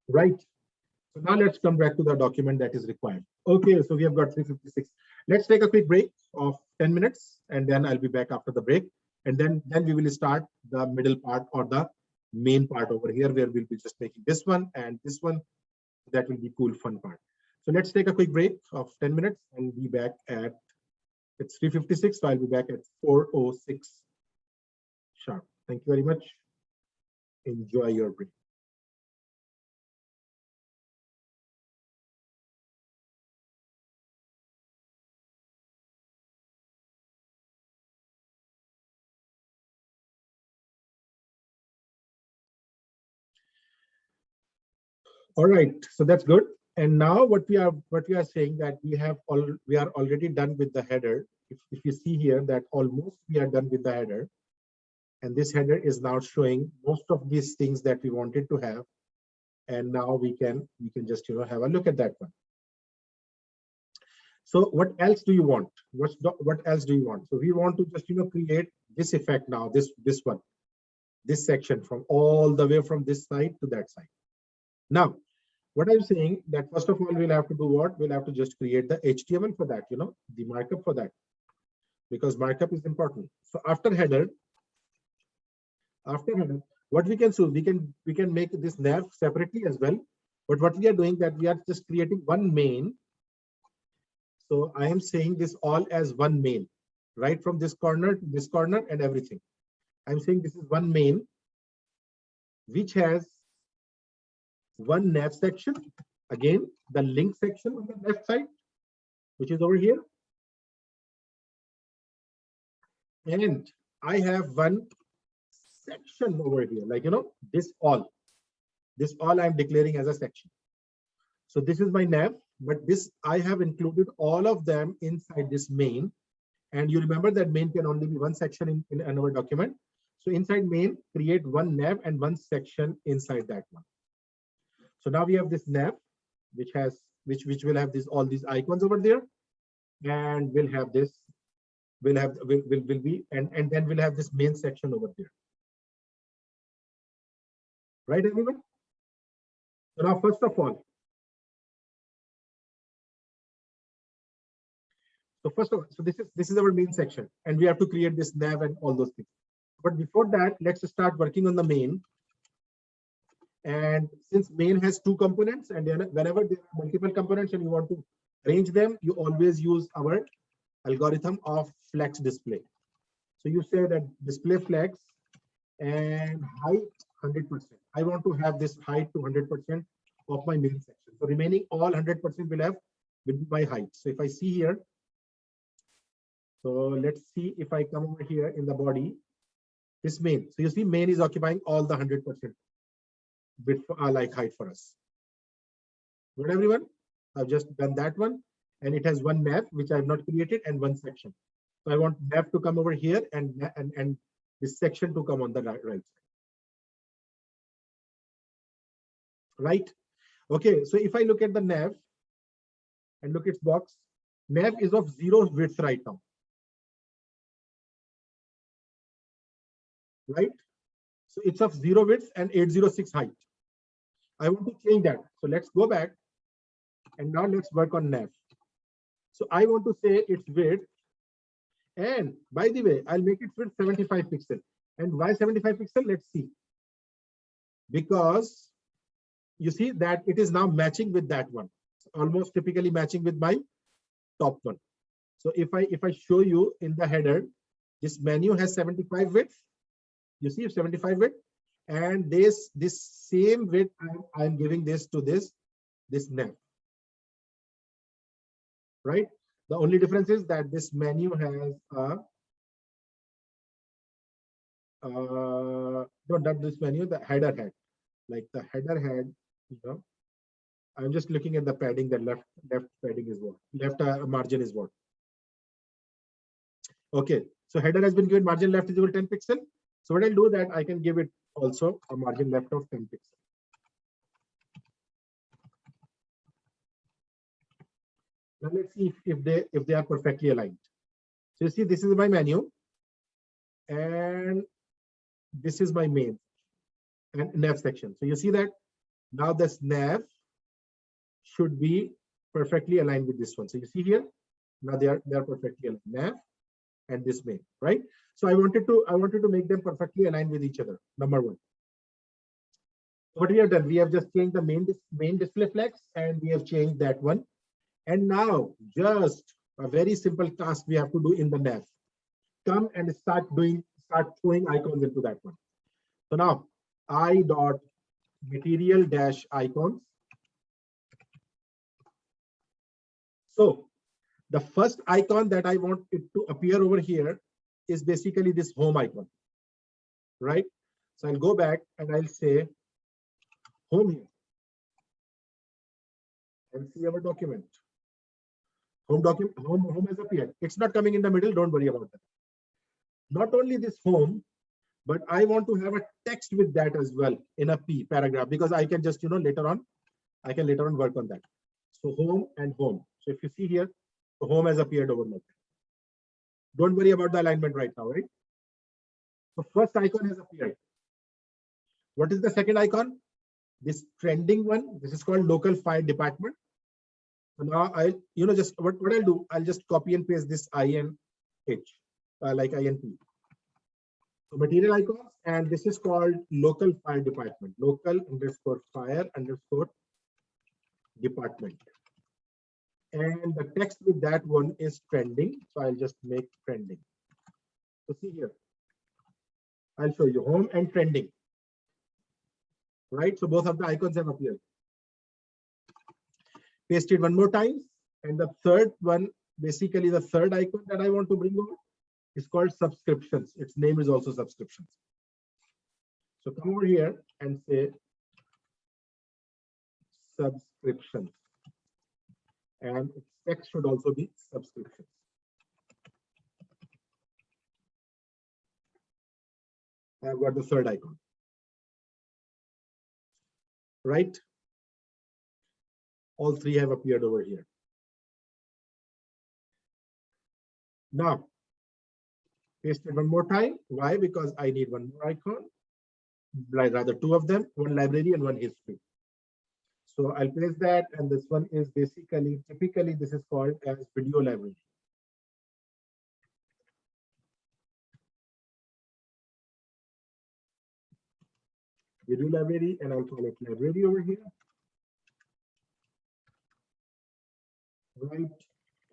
Right. So now let's come back to the document that is required. Okay, so we have got 356. Let's take a quick break of 10 minutes, and then I'll be back after the break. And then we will start the middle part or the main part over here, where we'll be just making this one and this one. That will be cool, fun part. So let's take a quick break of 10 minutes and be back at, it's 3:56. So I'll be back at 4:06 sharp. Thank you very much. Enjoy your break. All right, so that's good. And now what we are saying that we are already done with the header. if you see here that almost we are done with the header, and this header is now showing most of these things that we wanted to have, and now we can just have a look at that one. So what else do you want? What else do you want? So we want to just create this effect now, this one, this section from all the way from this side to that side. Now what I'm saying that first of all we'll have to do what? We'll have to just create the HTML for that, the markup for that, because markup is important. So after header, what we can do, we can make this nav separately as well. But what we are doing that we are just creating one main. So I am saying this all as one main, right from this corner to this corner and everything. I'm saying this is one main which has one nav section, again the link section on the left side, which is over here, and I have one section over here, like this all I'm declaring as a section. So this is my nav, but this I have included all of them inside this main. And you remember that main can only be one section in our document. So inside main, create one nav and one section inside that one. So now we have this nav, which will have all these icons over there, and we'll have this, and then we'll have this main section over there. Right, everyone? So now, first of all, so this is our main section, and we have to create this nav and all those things. But before that, let's start working on the main. And since main has two components, and then whenever there are multiple components and you want to arrange them, you always use our algorithm of flex display. So you say that display flex and height 100%. I want to have this height to 100% of my main section. So remaining all 100% will be my height. So if I see here, so let's see if I come over here in the body, this main. So you see main is occupying all the 100% width like height for us. Good, everyone? I've just done that one, and it has one nav which I have not created and one section. So I want nav to come over here and this section to come on the right side. Right? Okay, so if I look at the nav and look its box, nav is of 0 width right now. Right? So it's of 0 width and 806 height. I want to change that. So let's go back and now let's work on nav. So I want to say its width, and by the way, I'll make its width 75 pixel. And why 75 pixel? Let's see. Because you see that it is now matching with that one, almost typically matching with my top one. So if I show you in the header, this menu has 75 width. You see 75 width, and this same width I'm giving this to this nav. Right? The only difference is that this menu has not this menu, the header head. Like the header head, I'm just looking at the padding. The left padding is what? Left margin is what? Okay, so header has been given margin left is equal to 10 pixel. So what I'll do that I can give it also a margin left of 10 pixel. Now let's see if they are perfectly aligned. So you see this is my menu, and this is my main and nav section. So you see that now this nav should be perfectly aligned with this one. So you see here, now they are perfectly aligned, nav and this main, right? So I wanted to make them perfectly aligned with each other. Number one. What we have done, we have just changed the main display flex, and we have changed that one. And now just a very simple task we have to do in the nav. Come and start throwing icons into that one. So now i.material-icons. So the first icon that I want it to appear over here is basically this home icon, right? So I'll go back and I'll say home here and see our document. Home document, home has appeared. It's not coming in the middle. Don't worry about that. Not only this home, but I want to have a text with that as well in a P paragraph, because I can just, later on, I can later on work on that. So home and home. So if you see here, the home has appeared over there. Don't worry about the alignment right now, right? So first icon has appeared. What is the second icon? This trending one. This is called local fire department. So now I, just what I'll do, I'll just copy and paste this INH, like INP. So material icons, and this is called local fire department, local underscore fire underscore department. And the text with that one is trending. So I'll just make trending. So see here, I'll show you home and trending. Right, so both of the icons have appeared. Paste it one more time, and the third one, basically the third icon that I want to bring over is called subscriptions. Its name is also subscriptions. So come over here and say subscriptions, and its text should also be subscriptions. I've got the third icon. Right? All three have appeared over here. Now, paste it one more time. Why? Because I need one more icon, rather two of them, one library and one history. So I'll paste that, and this one is basically, typically this is called as video library. Video library, and I'll call it library over here. Right,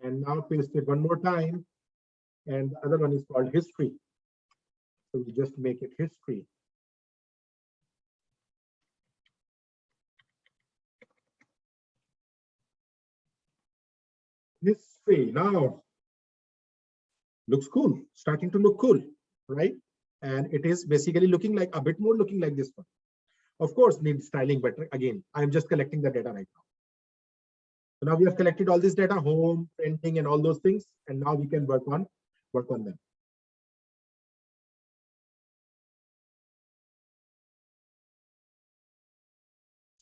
and now paste it one more time, and the other one is called history. So we just make it history. History now looks cool, starting to look cool, right? And it is basically looking like a bit more looking like this one. Of course, needs styling, but again, I'm just collecting the data right now. So now we have collected all this data, home, printing, and all those things, and now we can work on them.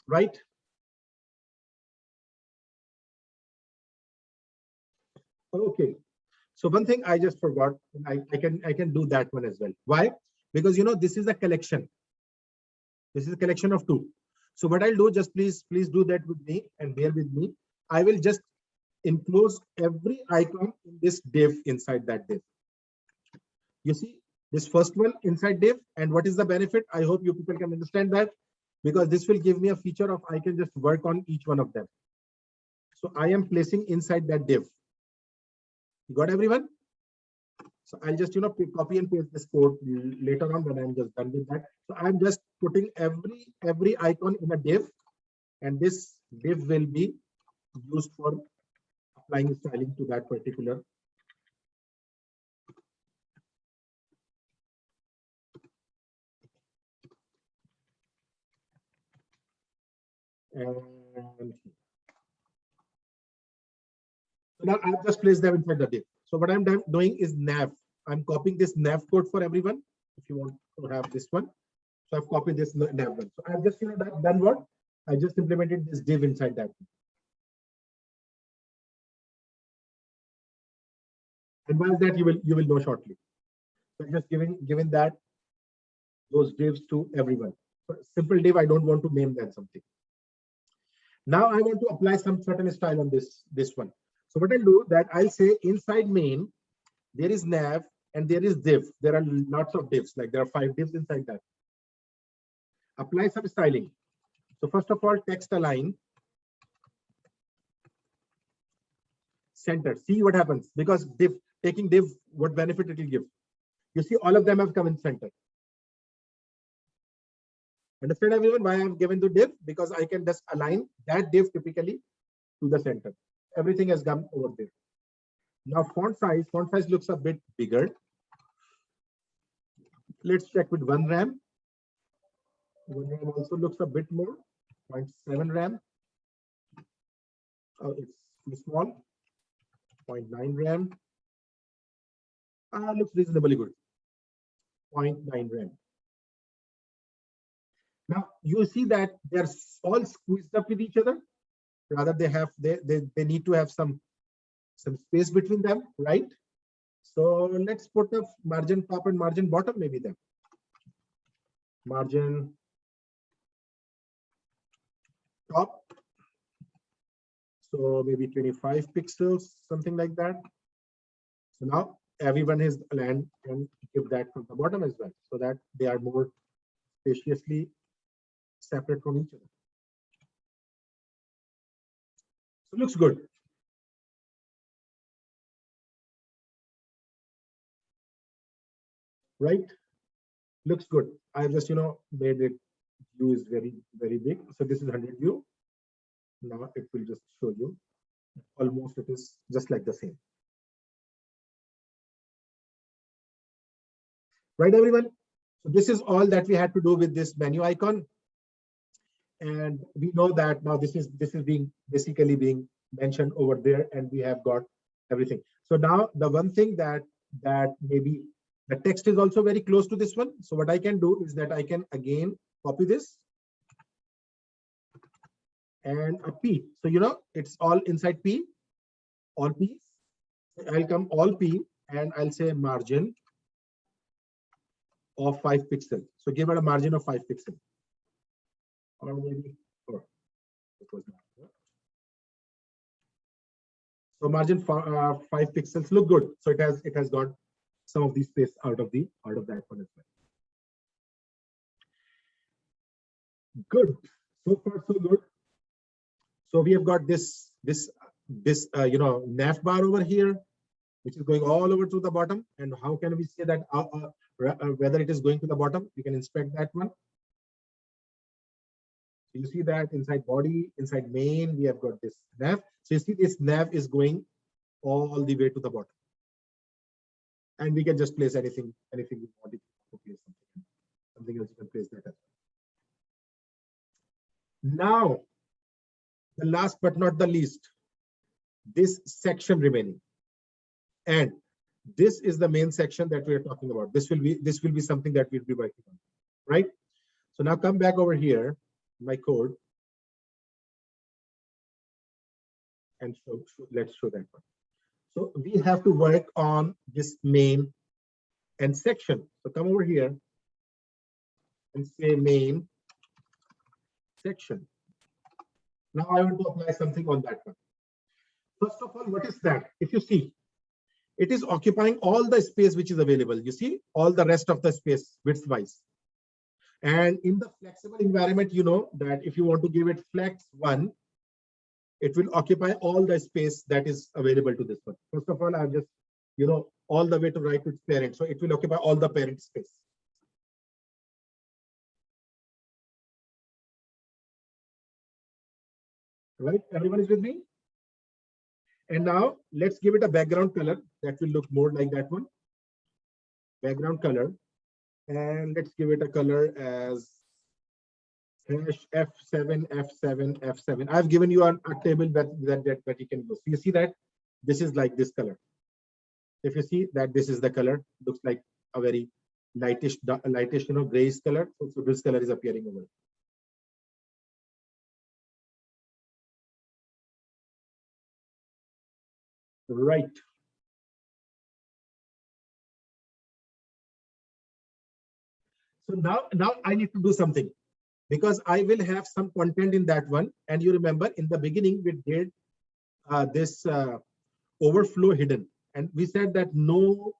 Right? Okay. So one thing I just forgot, I can do that one as well. Why? Because this is a collection. This is a collection of two. So what I'll do, just please do that with me and bear with me. I will just enclose every icon in this div inside that div. You see this first one inside div, and what is the benefit? I hope you people can understand that, because this will give me a feature of I can just work on each one of them. So I am placing inside that div. You got everyone? So I'll just copy and paste this code later on when I'm just done with that. So I'm just putting every icon in a div, and this div will be used for applying styling to that particular. And so now I've just placed them inside the div. So what I'm doing is nav. I'm copying this nav code for everyone. If you want to have this one, so I've copied this nav one. So I've just done what? I just implemented this div inside that. And why is that? You will know shortly. So I'm just giving that those divs to everyone. So simple div. I don't want to name that something. Now I want to apply some certain style on this one. So what I'll do that I'll say inside main, there is nav and there is div. There are lots of divs, like there are 5 divs inside that. Apply some styling. So first of all, text align center. See what happens, because div, taking div, what benefit it will give. You see all of them have come in center. Understand everyone why I have given to div? Because I can just align that div typically to the center. Everything has come over there. Now font size looks a bit bigger. Let's check with 1 RAM. 1 RAM also looks a bit more. 0.7 RAM. Oh, it's too small. 0.9 RAM. Looks reasonably good. 0.9 RAM. Now you see that they're all squeezed up with each other. Rather, they need to have some space between them, right? So let's put a margin top and margin bottom, maybe then. Margin top. So maybe 25 pixels, something like that. So now everyone is aligned and give that from the bottom as well, so that they are more spaciously separate from each other. So looks good. Right? Looks good. I just, made it view is very, very big. So this is 100 view. Now it will just show you. Almost it is just like the same. Right, everyone? So this is all that we had to do with this menu icon. And we know that now this is being basically being mentioned over there, and we have got everything. So now the one thing that maybe the text is also very close to this one. So what I can do is that I can again copy this and a P. So it's all inside P, all P. I'll come all P and I'll say margin of 5 pixels. So give it a margin of 5 pixels. Or maybe 4. It was not there. So margin 5 pixels look good. So it has got some of the space out of that one as well. Good. So far so good. So we have got this nav bar over here, which is going all over to the bottom. And how can we say that whether it is going to the bottom? We can inspect that one. So you see that inside body, inside main, we have got this nav. So you see this nav is going all the way to the bottom. And we can just place anything we want to place something else, you can place that as well. Now, the last but not the least, this section remaining. And this is the main section that we are talking about. This will be something that we'll be working on, right? So now come back over here, my code, and let's show that one. So we have to work on this main and section. So come over here and say main section. Now I want to apply something on that one. First of all, what is that? If you see, it is occupying all the space which is available. You see all the rest of the space width-wise. And in the flexible environment, you know that if you want to give it flex 1, it will occupy all the space that is available to this one. First of all, I've just, all the way to right to its parent. So it will occupy all the parent space. Right? Everyone is with me? And now let's give it a background color that will look more like that one. Background color. And let's give it a color as F7, F7, F7. I've given you a table that you can go. So you see that this is like this color. If you see that this is the color, looks like a very lightish, grayish color. So this color is appearing over. Right. So now I need to do something, because I will have some content in that one. And you remember in the beginning, we did this overflow hidden. And we said that no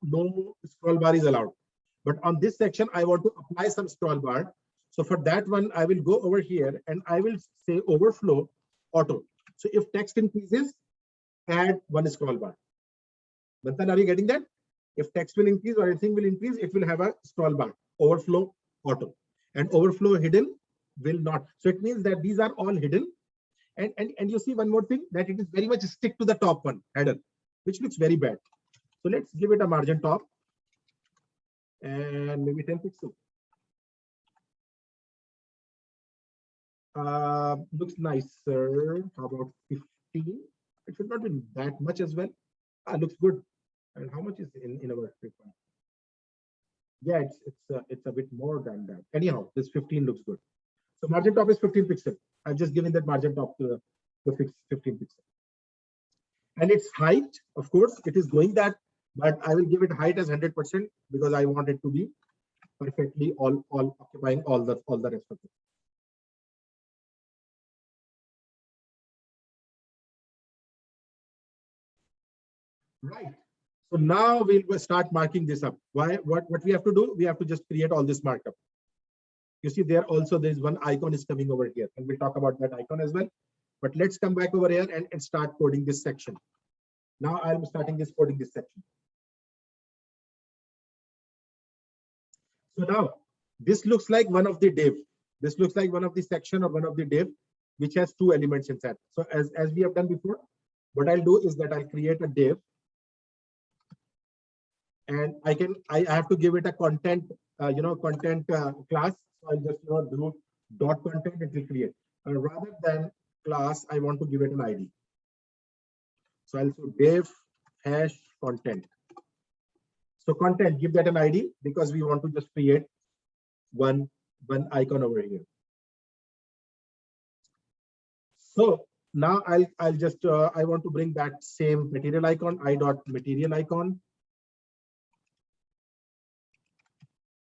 scroll bar is allowed. But on this section, I want to apply some scroll bar. So for that one, I will go over here and I will say overflow auto. So if text increases, add 1 scroll bar. Manthan, are you getting that? If text will increase or anything will increase, it will have a scroll bar, overflow auto. And overflow hidden will not. So it means that these are all hidden. And you see one more thing, that it is very much stick to the top one, header, which looks very bad. So let's give it a margin top and maybe 10 pixels. Looks nicer. How about 15? It should not be that much as well. Looks good. And how much is in our report? Yeah, it's a bit more than that. Anyhow, this 15 looks good. So margin top is 15 pixel. I've just given that margin top to the 15 pixel. And its height, of course, it is going that, but I will give it height as 100% because I want it to be perfectly all occupying all the rest of it. Right. So now we'll start marking this up. Why? What we have to do? We have to just create all this markup. You see there also there is one icon is coming over here, and we'll talk about that icon as well. But let's come back over here and start coding this section. Now I'm starting this coding this section. So now this looks like one of the div. This looks like one of the section or one of the div, which has two elements inside. So as we have done before, what I'll do is that I'll create a div. And I have to give it a content, content class. So I'll just do dot content, it will create. Rather than class, I want to give it an ID. So I'll say div hash content. So content, give that an ID because we want to just create one icon over here. So now I'll just I want to bring that same material icon, I dot material icon.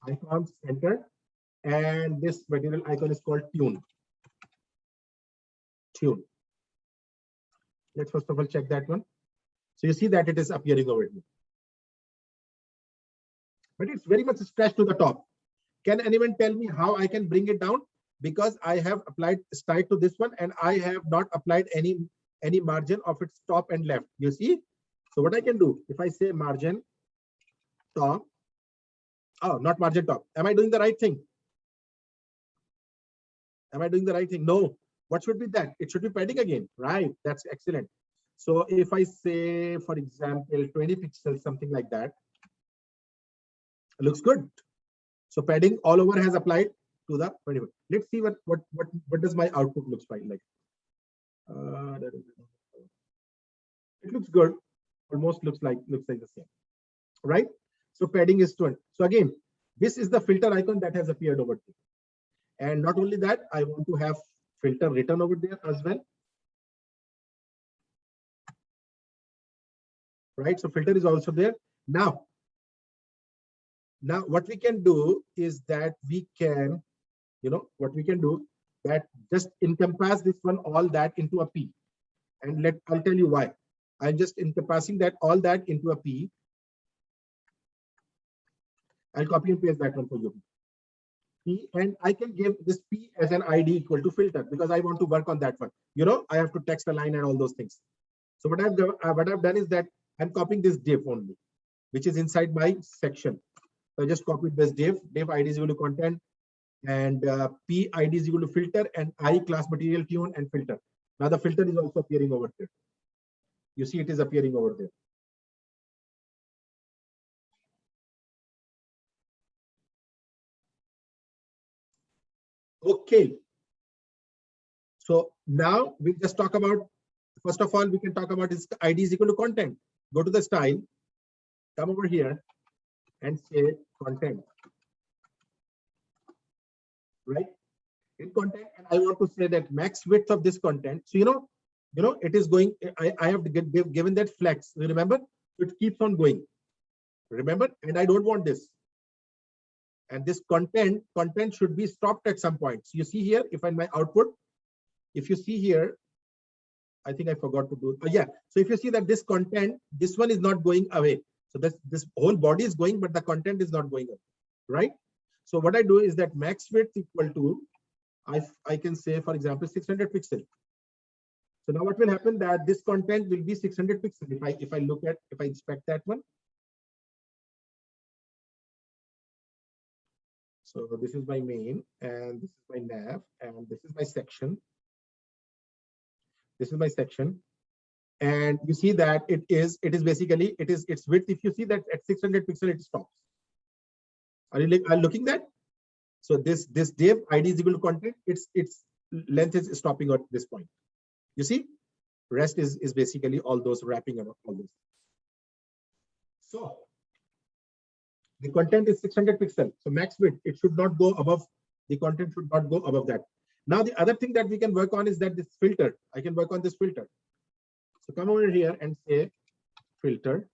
Icon center, and this material icon is called tune. Let's first of all check that one. So you see that it is appearing over here, but it's very much stretched to the top. Can anyone tell me how I can bring it down? Because I have applied style to this one and I have not applied any margin of its top and left. You see? So what I can do, if I say margin top, oh, not margin top. Am I doing the right thing? Am I doing the right thing? No. What should be that? It should be padding again, right? That's excellent. So if I say, for example, 20 pixels, something like that, looks good. So padding all over has applied to the 20. Let's see what does my output looks like. It looks good. Almost looks like the same, right? So padding is 20. So again, this is the filter icon that has appeared over there. And not only that, I want to have filter written over there as well. Right, so filter is also there. Now what we can do is that we can, what we can do that just encompass this one, all that into a P. And I'll tell you why. I'm just encompassing that all that into a P. I'll copy and paste that one for you. P, and I can give this P as an ID equal to filter because I want to work on that one. I have to text a line and all those things. So what I've done is that I'm copying this div only, which is inside my section. So I just copied this div ID is equal to content, and P ID is equal to filter, and I class material tune and filter. Now the filter is also appearing over there. You see it is appearing over there. Okay. So now we'll just talk about, first of all, we can talk about is ID is equal to content. Go to the style, come over here and say content. Right? In content, and I want to say that max width of this content. So it is going, I have given that flex. Remember, it keeps on going. Remember, and I don't want this. And this content should be stopped at some point. So you see here, if in my output, if you see here, I think I forgot to do. Yeah. So if you see that this content, this one is not going away. So this whole body is going, but the content is not going away, right? So what I do is that max width equal to, I can say, for example, 600 pixel. So now what will happen that this content will be 600 pixel. If I inspect that one. So this is my main, and this is my nav, and this is my section. This is my section, and you see that it is basically its width. If you see that at 600 pixel it stops. Are you looking at that? So this div ID is equal to content. Its length is stopping at this point. You see, rest is basically all those wrapping around all this. So the content is 600 pixels. So max width, it should not go above, the content should not go above that. Now, the other thing that we can work on is that this filter, I can work on this filter. So come over here and say filter.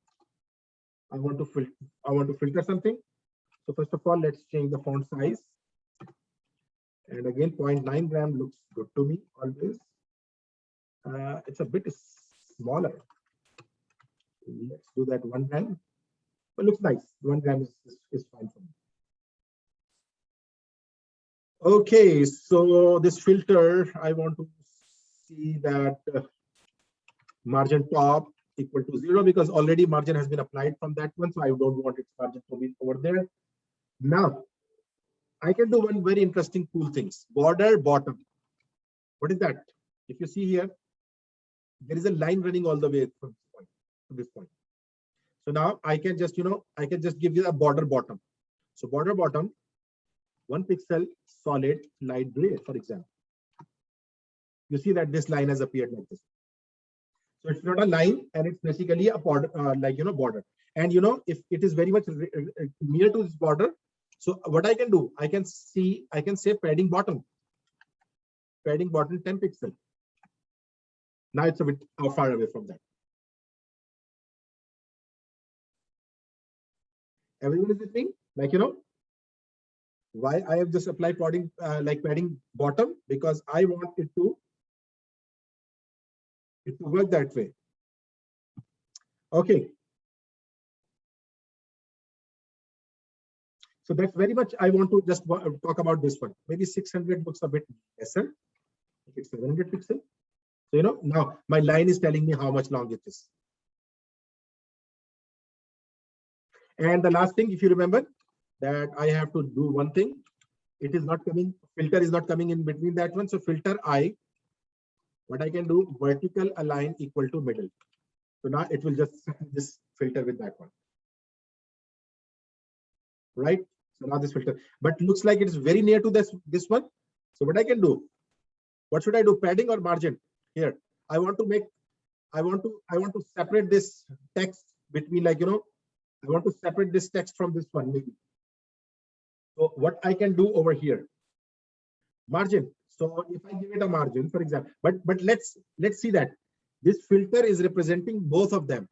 I want to filter something. So first of all, let's change the font size. And again, 0.9 gram looks good to me always. It's a bit smaller. Let's do that 1 gram. But looks nice. 1 gram is fine for me. Okay, so this filter, I want to see that margin top equal to 0 because already margin has been applied from that one. So I don't want its margin to be over there. Now, I can do one very interesting cool things. Border bottom. What is that? If you see here, there is a line running all the way from this point to this point. So now I can just, I can just give you a border bottom. So border bottom, 1 pixel solid light gray, for example. You see that this line has appeared like this. So it's not a line, and it's basically a border, border. And if it is very much near to this border, so what I can do, I can say padding bottom 10 pixel. Now it's a bit far away from that. Everyone is with me? Why I have just applied padding bottom, because I want it to work that way. Okay. So that's very much, I want to just talk about this one. Maybe 600 looks a bit lesser. It's 700 pixel. So, now my line is telling me how much long it is. And the last thing, if you remember, that I have to do one thing. It is not coming, filter is not coming in between that one. So filter I, what I can do, vertical align equal to middle. So now it will just set this filter with that one. Right? So now this filter, but looks like it is very near to this one. So what I can do, what should I do? Padding or margin? Here, I want to separate this text between, I want to separate this text from this one maybe. So what I can do over here, margin. So if I give it a margin, for example, but let's see that this filter is representing both of them,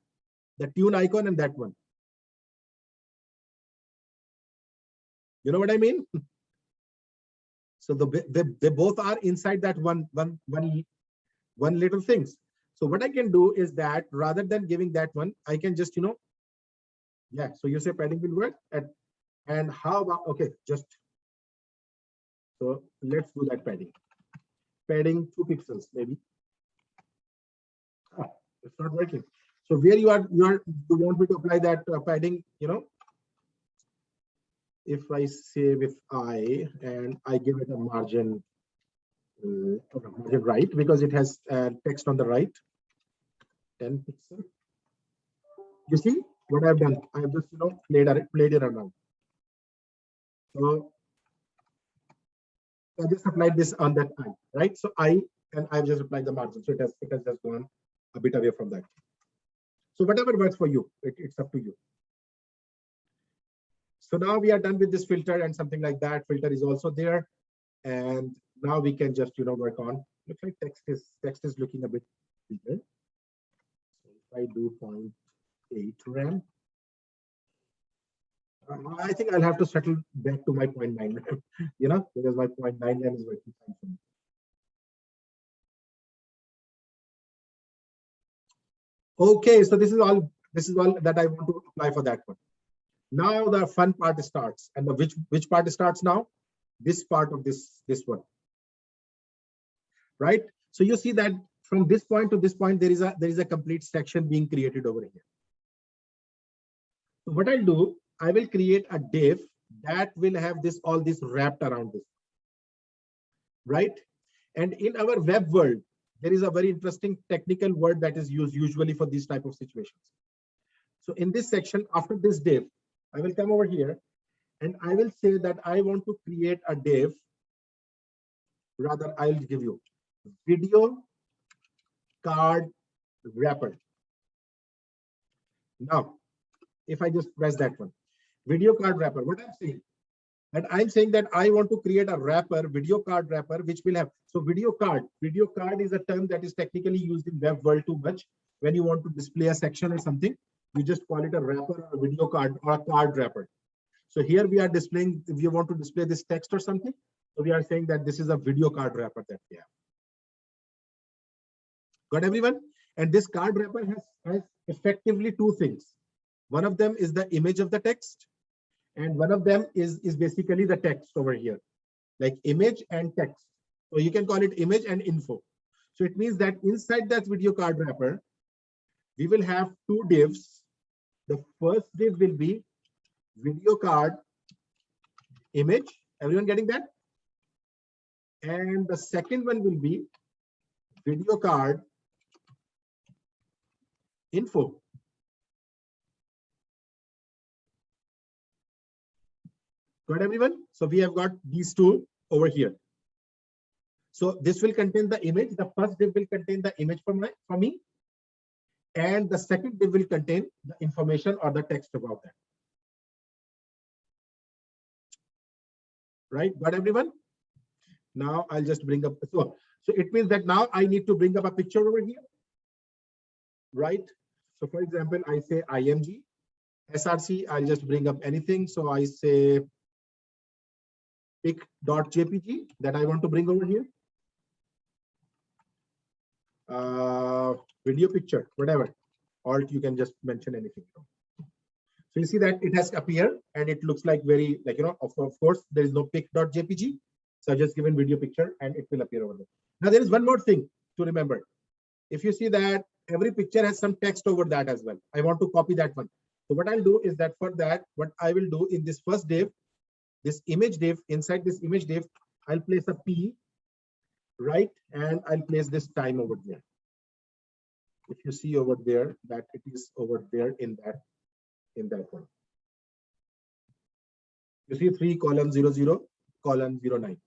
the tune icon and that one. You know what I mean? So they both are inside that one little things. So what I can do is that rather than giving that one, I can just, yeah. So you say padding will work and how about, okay, just, so let's do that padding 2 pixels maybe. It's not working. So where you want me to apply that padding, if I say with I and I give it a margin, margin right, because it has text on the right, 10 pixel. You see what I've done? I have just played it around. So I just applied this on that I, right? So I've just applied the margin. So it has just gone a bit away from that. So whatever works for you, it's up to you. So now we are done with this filter and something like that. Filter is also there. And now we can just, work on, looks like text is looking a bit bigger. So if I do 0.8 RAM, I think I'll have to settle back to my 0.9 RAM, because my 0.9 RAM is working fine for me. Okay, so this is all that I want to apply for that one. Now the fun part starts, and which part starts now? This part of this one, right? So you see that from this point to this point, there is a complete section being created over here. So what I'll do, I will create a div that will have all this wrapped around this, right? And in our web world, there is a very interesting technical word that is used usually for these type of situations. So in this section, after this div, I will come over here and I will say that I want to create a div. Rather, I'll give you video card wrapper. Now, if I just press that one, video card wrapper, what I'm saying, and I'm saying that I want to create a wrapper, video card wrapper, which will have, so video card is a term that is technically used in web world too much. When you want to display a section or something, you just call it a wrapper or a video card or a card wrapper. So here we are displaying, if you want to display this text or something, so we are saying that this is a video card wrapper that we have. Got everyone? And this card wrapper has effectively two things. One of them is the image of the text, and one of them is basically the text over here, like image and text. So you can call it image and info. So it means that inside that video card wrapper, we will have two divs. The first div will be video card image. Everyone getting that? And the second one will be video card info. Got everyone? So we have got these two over here. So this will contain the image. The first div will contain the image for me, and the second div will contain the information or the text about that. Right? Got everyone? Now I'll just bring up. So it means that now I need to bring up a picture over here. Right? So for example, I say IMG, SRC, I'll just bring up anything. So I say pic.jpg that I want to bring over here. Video picture, whatever. Or you can just mention anything. So you see that it has appeared and it looks like very, like, of course, there is no pic.jpg. So I just given video picture and it will appear over there. Now there is one more thing to remember. If you see that every picture has some text over that as well. I want to copy that one. So what I'll do is that for that, what I will do in this first div, this image div, inside this image div, I'll place a P, right? And I'll place this time over there. If you see over there, that it is over there in that one. You see 3:00:09.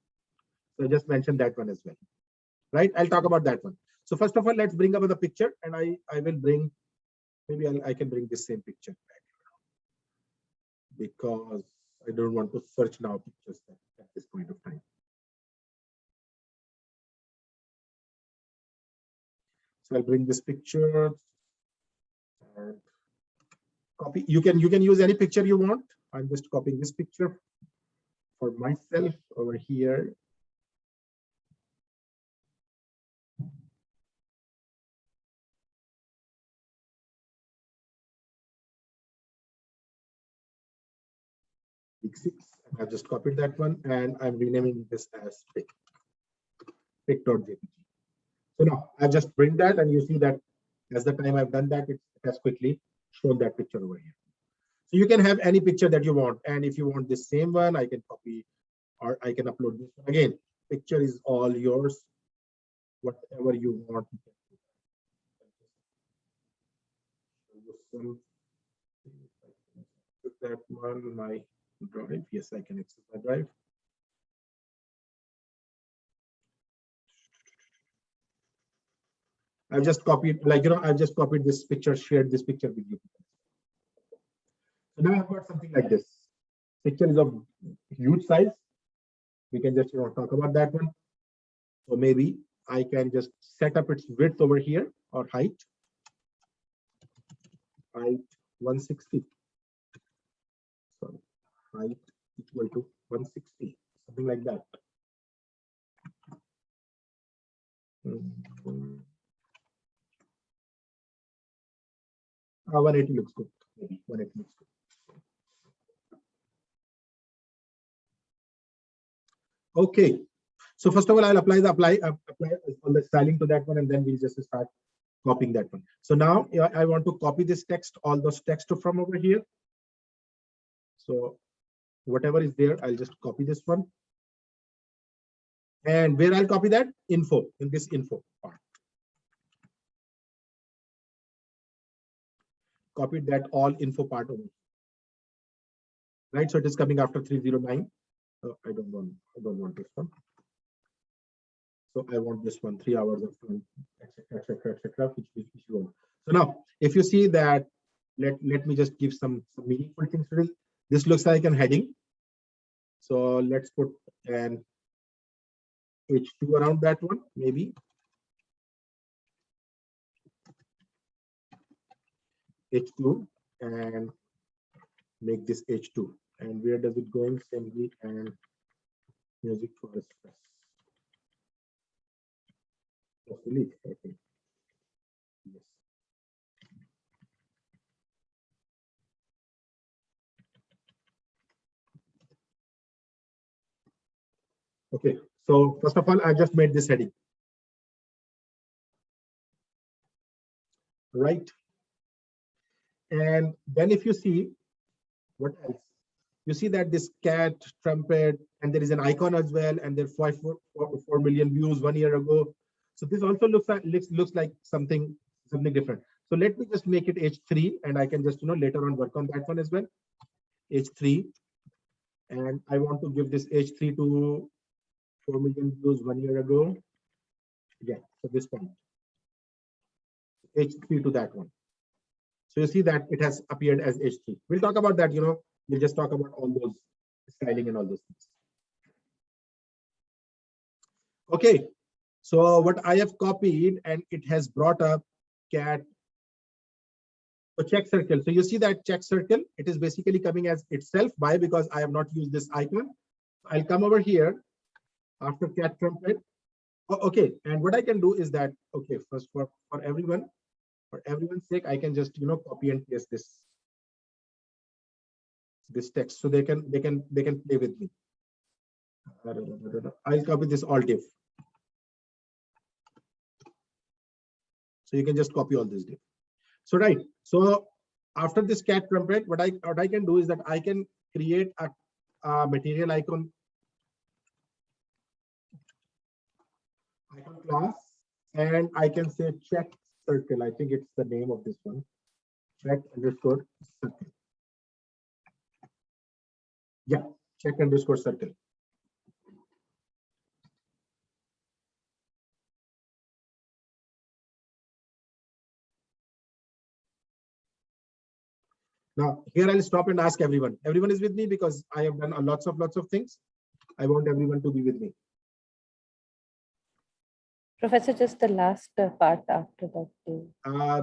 So I just mentioned that one as well, right? I'll talk about that one. So first of all, let's bring up the picture, and I will bring, maybe I can bring this same picture back because I don't want to search now pictures at this point of time. So I'll bring this picture and copy. You can use any picture you want. I'm just copying this picture for myself over here. Big 6. I've just copied that one and I'm renaming this as pic.jpg. So now I've just bring that, and you see that as the time I've done that, it has quickly shown that picture over here. So you can have any picture that you want, and if you want the same one, I can copy or I can upload this one. Again, picture is all yours. Whatever you want. That one, my drive. Yes, I can access my drive. I've just copied, I've just copied this picture, shared this picture with you. So now I've got something like this. Picture is of huge size. We can just talk about that one. So maybe I can just set up its width over here, or height 160. So height equal to 160, something like that. 180 looks good. Maybe 180 looks good. Okay. So first of all, I'll apply all the styling to that one, and then we'll just start copying that one. So now I want to copy this text, all those text from over here. So whatever is there, I'll just copy this one. And where I'll copy that? Info, in this info part. Copied that all info part over. Right, so it is coming after 309. I don't want this one. So I want this one, 3 hours of fun, etc., which you want. So now, if you see that let me just give some meaningful things to this. This looks like an heading. So let's put an H2 around that one, maybe. H2 and make this H2. And where does it going? Assembly and music for stress. Delete, I think. Yes. Okay, so first of all, I just made this heading. Right. And then if you see, what else? You see that this cat, trumpet, and there is an icon as well, and there are 4 million views 1 year ago. So this also looks like something different. So let me just make it H3, and I can just later on work on that one as well. H3, and I want to give this H3 to 4 million views 1 year ago. Yeah, so this point. H3 to that one. So you see that it has appeared as H3. We'll talk about that, we'll just talk about all those styling and all those things. Okay, so what I have copied and it has brought up cat, so check circle. So you see that check circle, it is basically coming as itself. Why? Because I have not used this icon. I'll come over here after cat trumpet. Oh, okay, and what I can do is that, okay, first for everyone's sake, I can just copy and paste this text so they can play with me. I'll copy this alt div. So you can just copy all this div. So right, so after this cat trumpet, what I can do is that I can create a material icon class, and I can say check circle. I think it's the name of this one. Check underscore circle. Yeah, check underscore circle. Now here I'll stop and ask everyone. Everyone is with me because I have done lots of things. I want everyone to be with me. Professor, just the last part after that.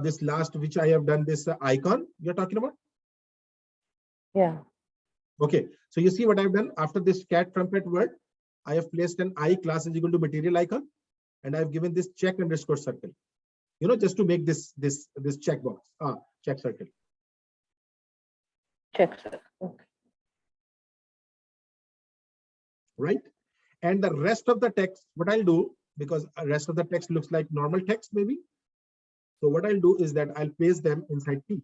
This last, which I have done, this icon you're talking about? Yeah. Okay, so you see what I've done after this cat trumpet word, I have placed an I class is equal to material icon, and I've given this check underscore circle, just to make this checkbox, check circle. Check circle. Okay. Right, and the rest of the text, what I'll do, because the rest of the text looks like normal text maybe. So what I'll do is that I'll paste them inside P,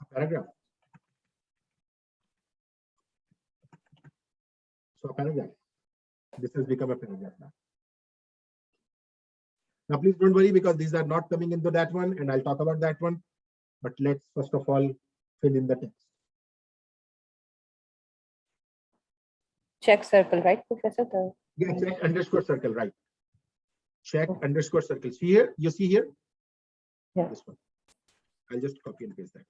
a paragraph. So a paragraph. This has become a paragraph now. Now please don't worry because these are not coming into that one, and I'll talk about that one. But let's first of all fill in the text. Check circle, right, Professor? Yeah, check underscore circle, right. Check underscore circle. See here, you see here? Yeah. This one. I'll just copy and paste that.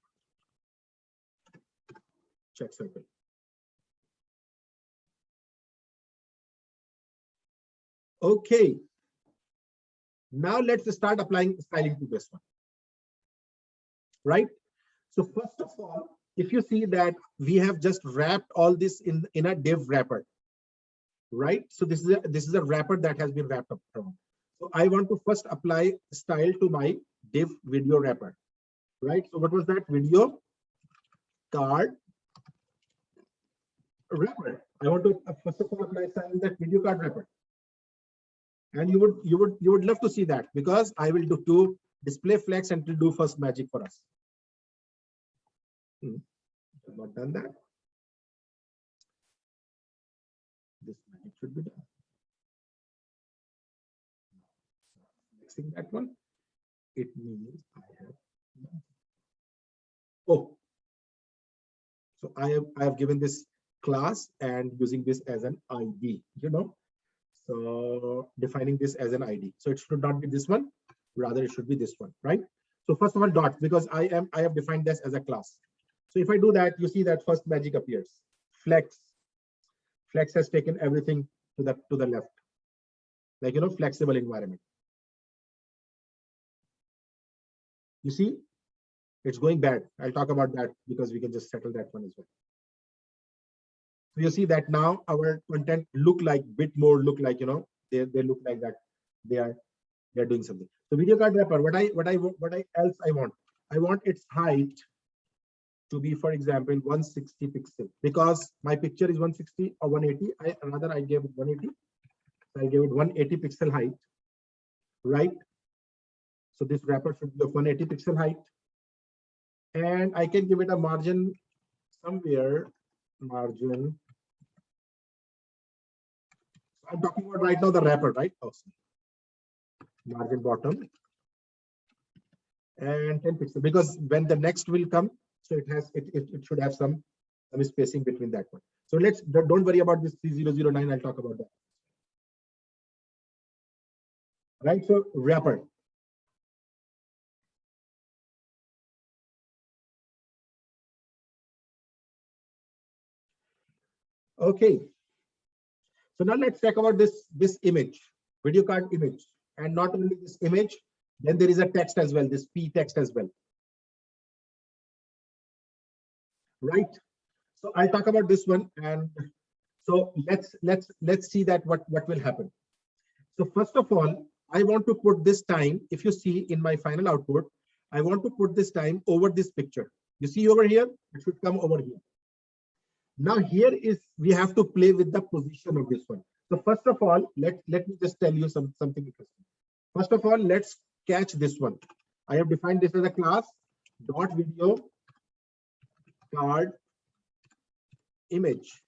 Check circle. Okay. Now let's start applying styling to this one. Right? So first of all, if you see that we have just wrapped all this in a div wrapper, right? So this is a wrapper that has been wrapped up around. So I want to first apply style to my div video wrapper, right? So what was that? Video card wrapper. I want to first of all apply style in that video card wrapper, and you would love to see that because I will do display flex and to do first magic for us. I've not done that. This magic should be done. Fixing that one. It means I have. Oh, so I have given this class and using this as an ID. So defining this as an ID. So it should not be this one, rather it should be this one, right? So first of all, dots, because I have defined this as a class. So if I do that, you see that first magic appears. Flex. Flex has taken everything to the left. Like, flexible environment. You see, it's going bad. I'll talk about that because we can just settle that one as well. So you see that now our content look like they look like that they're doing something. So video card wrapper, what else I want its height to be, for example, 160 pixel, because my picture is 160 or 180. I gave it 180. So I gave it 180 pixel height, right? So this wrapper should be of 180 pixel height, and I can give it a margin somewhere. Margin. I'm talking about right now the wrapper, right? Awesome. Margin bottom and 10 pixels, because when the next will come, so it should have some spacing between that one. So don't worry about this 3009. I'll talk about that. Right. So wrapper. Okay. So now let's talk about this image, video card image, and not only this image, then there is a text as well, this P text as well. Right. So I'll talk about this one, and so let's see that what will happen. So first of all, I want to put this time. If you see in my final output, I want to put this time over this picture. You see over here, it should come over here. Now here is, we have to play with the position of this one. So first of all, let me just tell you something interesting. First of all, let's catch this one. I have defined this as a class dot video card image.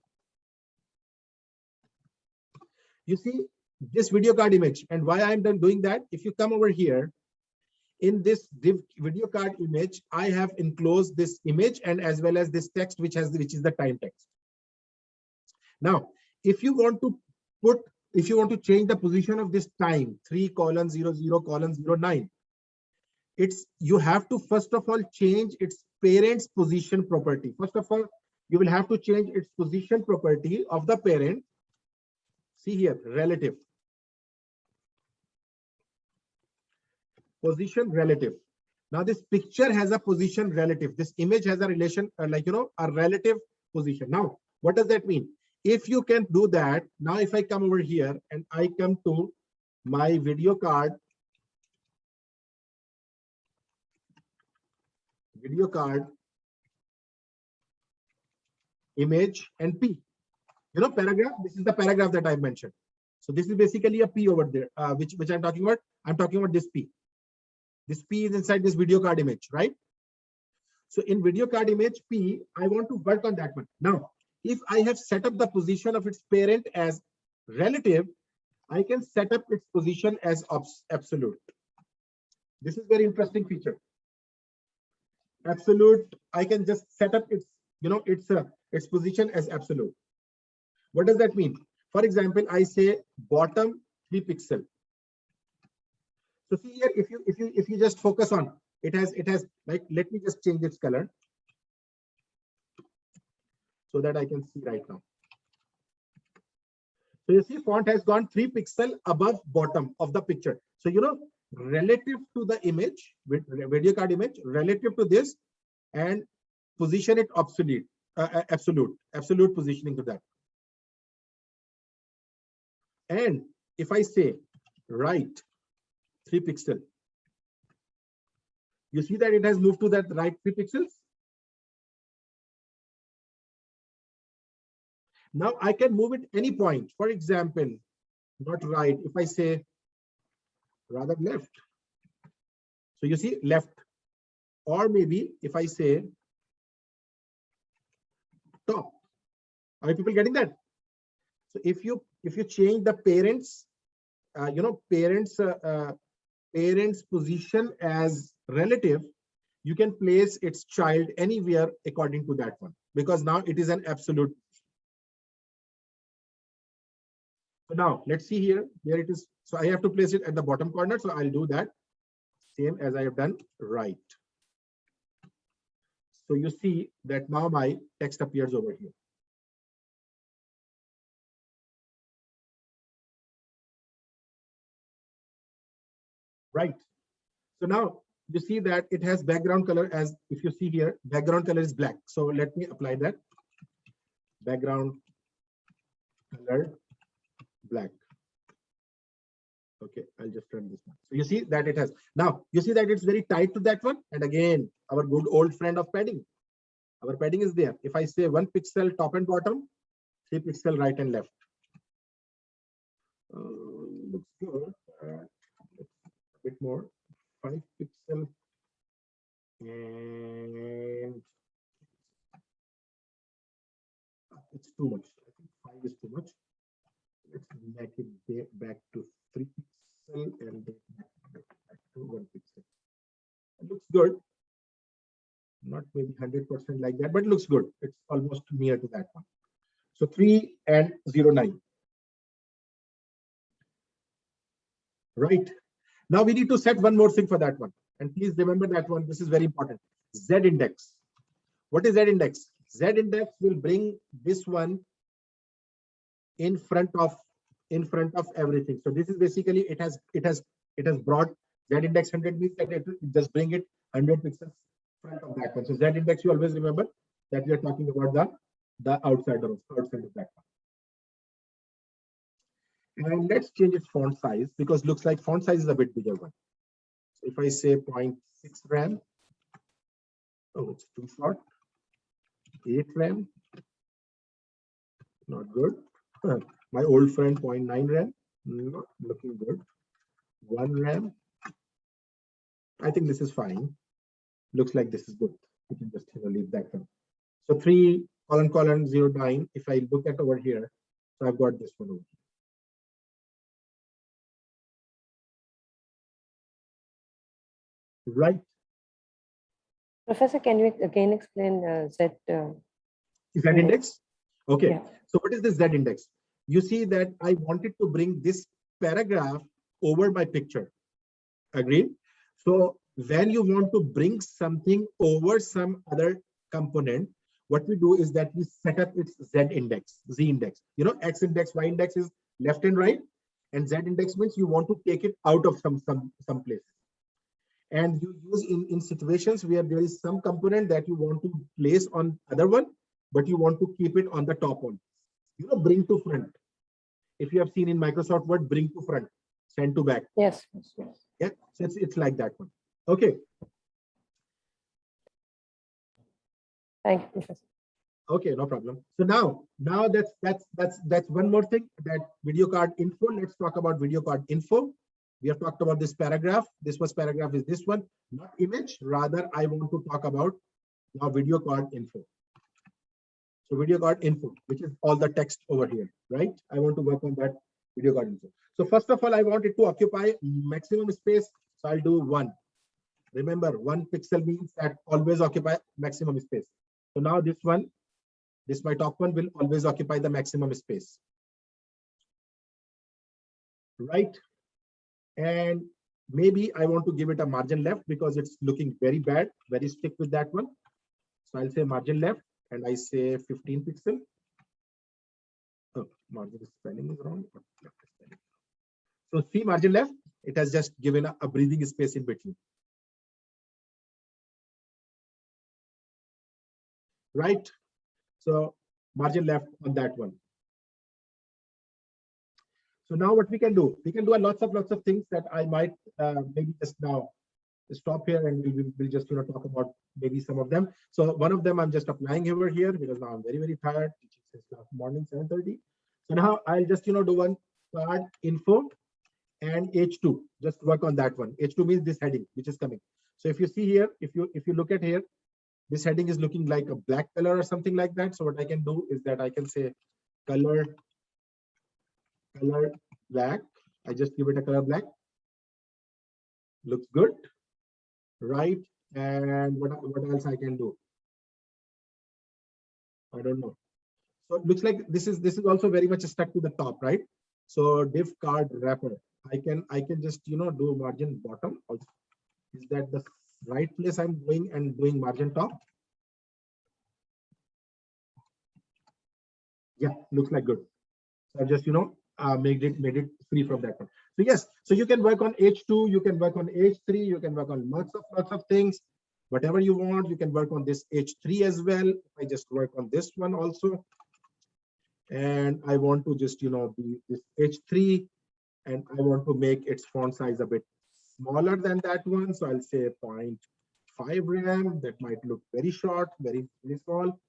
You see this video card image, and why I'm done doing that? If you come over here in this video card image, I have enclosed this image and as well as this text, which is the time text. Now, if you want to change the position of this time 3:00:09, you have to first of all change its parent's position property. First of all, you will have to change its position property of the parent. See here, relative. Position relative. Now this picture has a position relative. This image has a relation, a relative position. Now, what does that mean? If you can do that, now if I come over here and I come to my video card image and P, paragraph, this is the paragraph that I mentioned. So this is basically a P over there, which I'm talking about. I'm talking about this P. This P is inside this video card image, right? So in video card image P, I want to work on that one. Now, if I have set up the position of its parent as relative, I can set up its position as absolute. This is very interesting feature. Absolute, I can just set up its, its position as absolute. What does that mean? For example, I say bottom 3 pixel. So see here, if you just focus on it has like, let me just change its color so that I can see right now. So you see font has gone 3 pixel above bottom of the picture. So relative to the image, with video card image, relative to this, and position it absolute positioning to that. And if I say right 3 pixel, you see that it has moved to that right 3 pixels. Now I can move it any point. For example, not right. If I say rather left, so you see left, or maybe if I say top. Are people getting that? So if you change the parents, parents position as relative, you can place its child anywhere according to that one, because now it is an absolute. So now let's see here. Here it is. So I have to place it at the bottom corner. So I'll do that. same as I have done right. So you see that now my text appears over here. Right. So now you see that it has background color, as if you see here, background color is black. So let me apply that. Background color black. Okay, I'll just run this one. So you see that it has, now you see that it's very tight to that one. And again, our good old friend of padding. Our padding is there. If I say 1 pixel top and bottom, 3 pixel right and left. Looks good. A bit more. 5 pixel. And it's too much. I think 5 is too much. Let's make it back to 3 pixel and then back to 1 pixel. It looks good. Not maybe 100% like that, but it looks good. It's almost near to that one. So 3 and 0.9. Right. Now we need to set one more thing for that one. And please remember that one. This is very important. Z index. What is Z index? Z index will bring this one in front of everything. So this is basically it has brought Z index 100 means that it just bring it 100 pixels front of that one. So Z index, you always remember that we are talking about the outside of that one. And let's change its font size, because looks like font size is a bit bigger one. So if I say 0.6 RAM, oh, it's too short. 8 RAM, not good. My old friend 0.9 RAM, not looking good. 1 RAM, I think this is fine. Looks like this is good. We can just leave that one. So 3 : 0.9. If I look at over here, so I've got this one over here. Right. Professor, can you again explain Z? Z index? Okay. Yeah. So what is this Z index? You see that I wanted to bring this paragraph over my picture. Agreed? So when you want to bring something over some other component, what we do is that we set up its Z index, Z index. You know, X index, Y index is left and right, and Z index means you want to take it out of some place. And you use in situations where there is some component that you want to place on other one, but you want to keep it on the top one. You know, bring to front. If you have seen in Microsoft Word, bring to front, send to back. Yes. Yeah, so it's like that one. Okay. Thank you, Professor. Okay, no problem. So now that's one more thing, that video card info. Let's talk about video card info. We have talked about this paragraph. This was paragraph is this one, not image. Rather, I want to talk about now video card info. So video card info, which is all the text over here, right? I want to work on that video card info. So first of all, I want it to occupy maximum space. So I'll do 1. Remember, 1 pixel means that always occupy maximum space. So now this one, this my top one will always occupy the maximum space. Right? And maybe I want to give it a margin left because it's looking very bad, very stick with that one. So I'll say margin left and I say 15 pixel. Oh, margin spelling is wrong. So see margin left, it has just given a breathing space in between. Right? So margin left on that one. So now what we can do a lots of things that I might maybe just now stop here and we'll just talk about maybe some of them. So one of them I'm just applying over here because now I'm very tired, teaching since last morning 7:30. So now I'll just do one card info and H2. Just work on that one. H2 means this heading which is coming. So if you see here, if you look at here, this heading is looking like a black color or something like that. So what I can do is that I can say color black. I just give it a color black. Looks good, right? And what else I can do? I don't know. So it looks like this is also very much stuck to the top, right? So div card wrapper. I can just do margin bottom also. Is that the right place I'm going and doing margin top? Yeah, looks like good. So I just, made it free from that one. So yes, so you can work on H2, you can work on H3, you can work on lots of things. Whatever you want, you can work on this H3 as well. I just work on this one also. And I want to just, be this H3, and I want to make its font size a bit smaller than that one. So I'll say 0.5 rem. That might look very short, very small.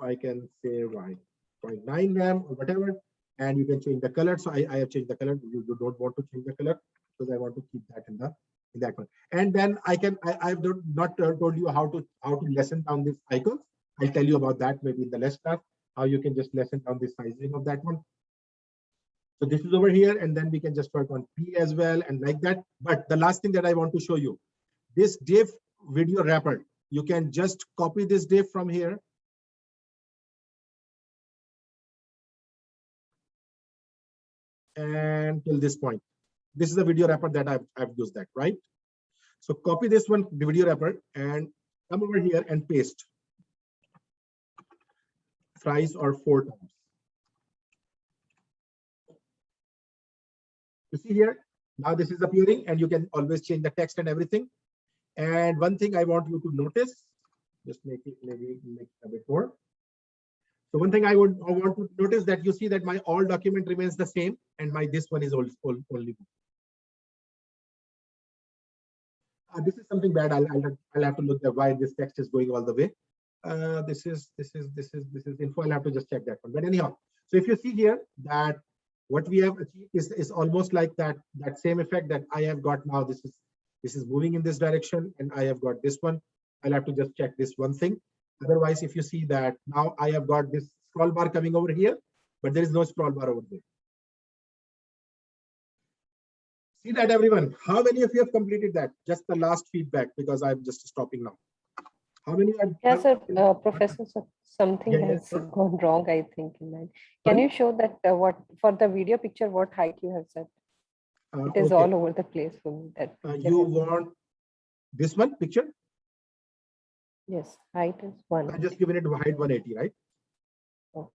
So I can say 0.9 rem or whatever. And you can change the color. So I have changed the color. You don't want to change the color because I want to keep that in that one. And then I've not told you how to lessen down these icons. I'll tell you about that maybe in the next class, how you can just lessen down the sizing of that one. So this is over here, and then we can just work on P as well and like that. But the last thing that I want to show you, this div video wrapper, you can just copy this div from here. And till this point, this is a video wrapper that I've used that, right? So copy this one, the video wrapper, and come over here and paste thrice or 4 times. You see here, now this is appearing, and you can always change the text and everything. And one thing I want you to notice, just make it maybe make it a bit more. So one thing I want to notice that you see that my all document remains the same, and my this one is only. This is something bad. I'll have to look at why this text is going all the way. This is info. I'll have to just check that one. But anyhow, so if you see here that what we have achieved is almost like that same effect that I have got now. This is moving in this direction, and I have got this one. I'll have to just check this one thing. Otherwise, if you see that now I have got this scroll bar coming over here, but there is no scroll bar over there. See that, everyone? How many of you have completed that? Just the last feedback, because I'm just stopping now. How many are? Yes, sir. Professor, something has gone wrong, I think. In that. Can you show that what for the video picture, what height you have set? It is all over the place for me. That you want this one picture? Yes, height is 1. I just given it height 180, right? Okay.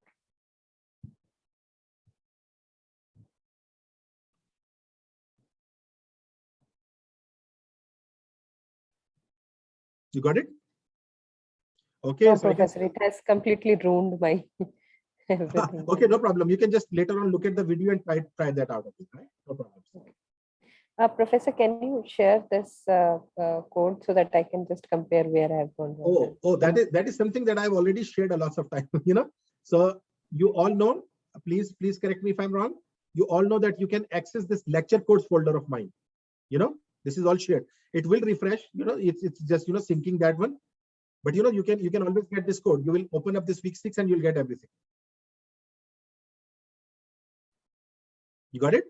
You got it? Okay. No, so Professor, it has completely ruined my everything. Okay, no problem. You can just later on look at the video and try that out. Right? No problem. Professor, can you share this code so that I can just compare where I have gone wrong? Oh, that is something that I've already shared a lot of time. So you all know. Please correct me if I'm wrong. You all know that you can access this lecture codes folder of mine. This is all shared. It will refresh. It's just syncing that one. But you can always get this code. You will open up this week 6 and you'll get everything. You got it?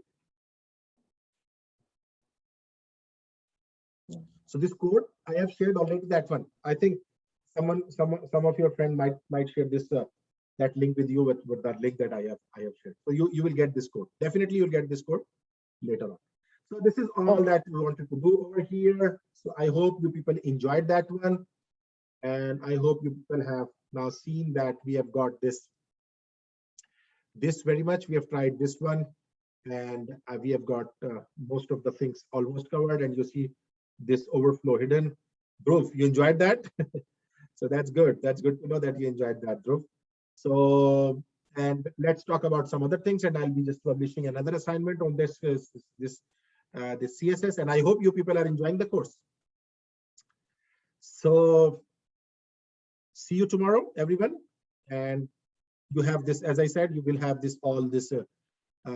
So this code I have shared already. That one. I think some of your friend might share this that link with you with that link that I have shared. So you will get this code. Definitely you'll get this code later on. So this is all that we wanted to do over here. So I hope you people enjoyed that one. And I hope you people have now seen that we have got this very much. We have tried this one, and we have got most of the things almost covered. And you see this overflow hidden. Dhruv, you enjoyed that? So that's good. That's good to know that you enjoyed that, Dhruv. So, and let's talk about some other things. And I'll be just publishing another assignment on this CSS. And I hope you people are enjoying the course. So see you tomorrow, everyone. And you have this, as I said, you will have this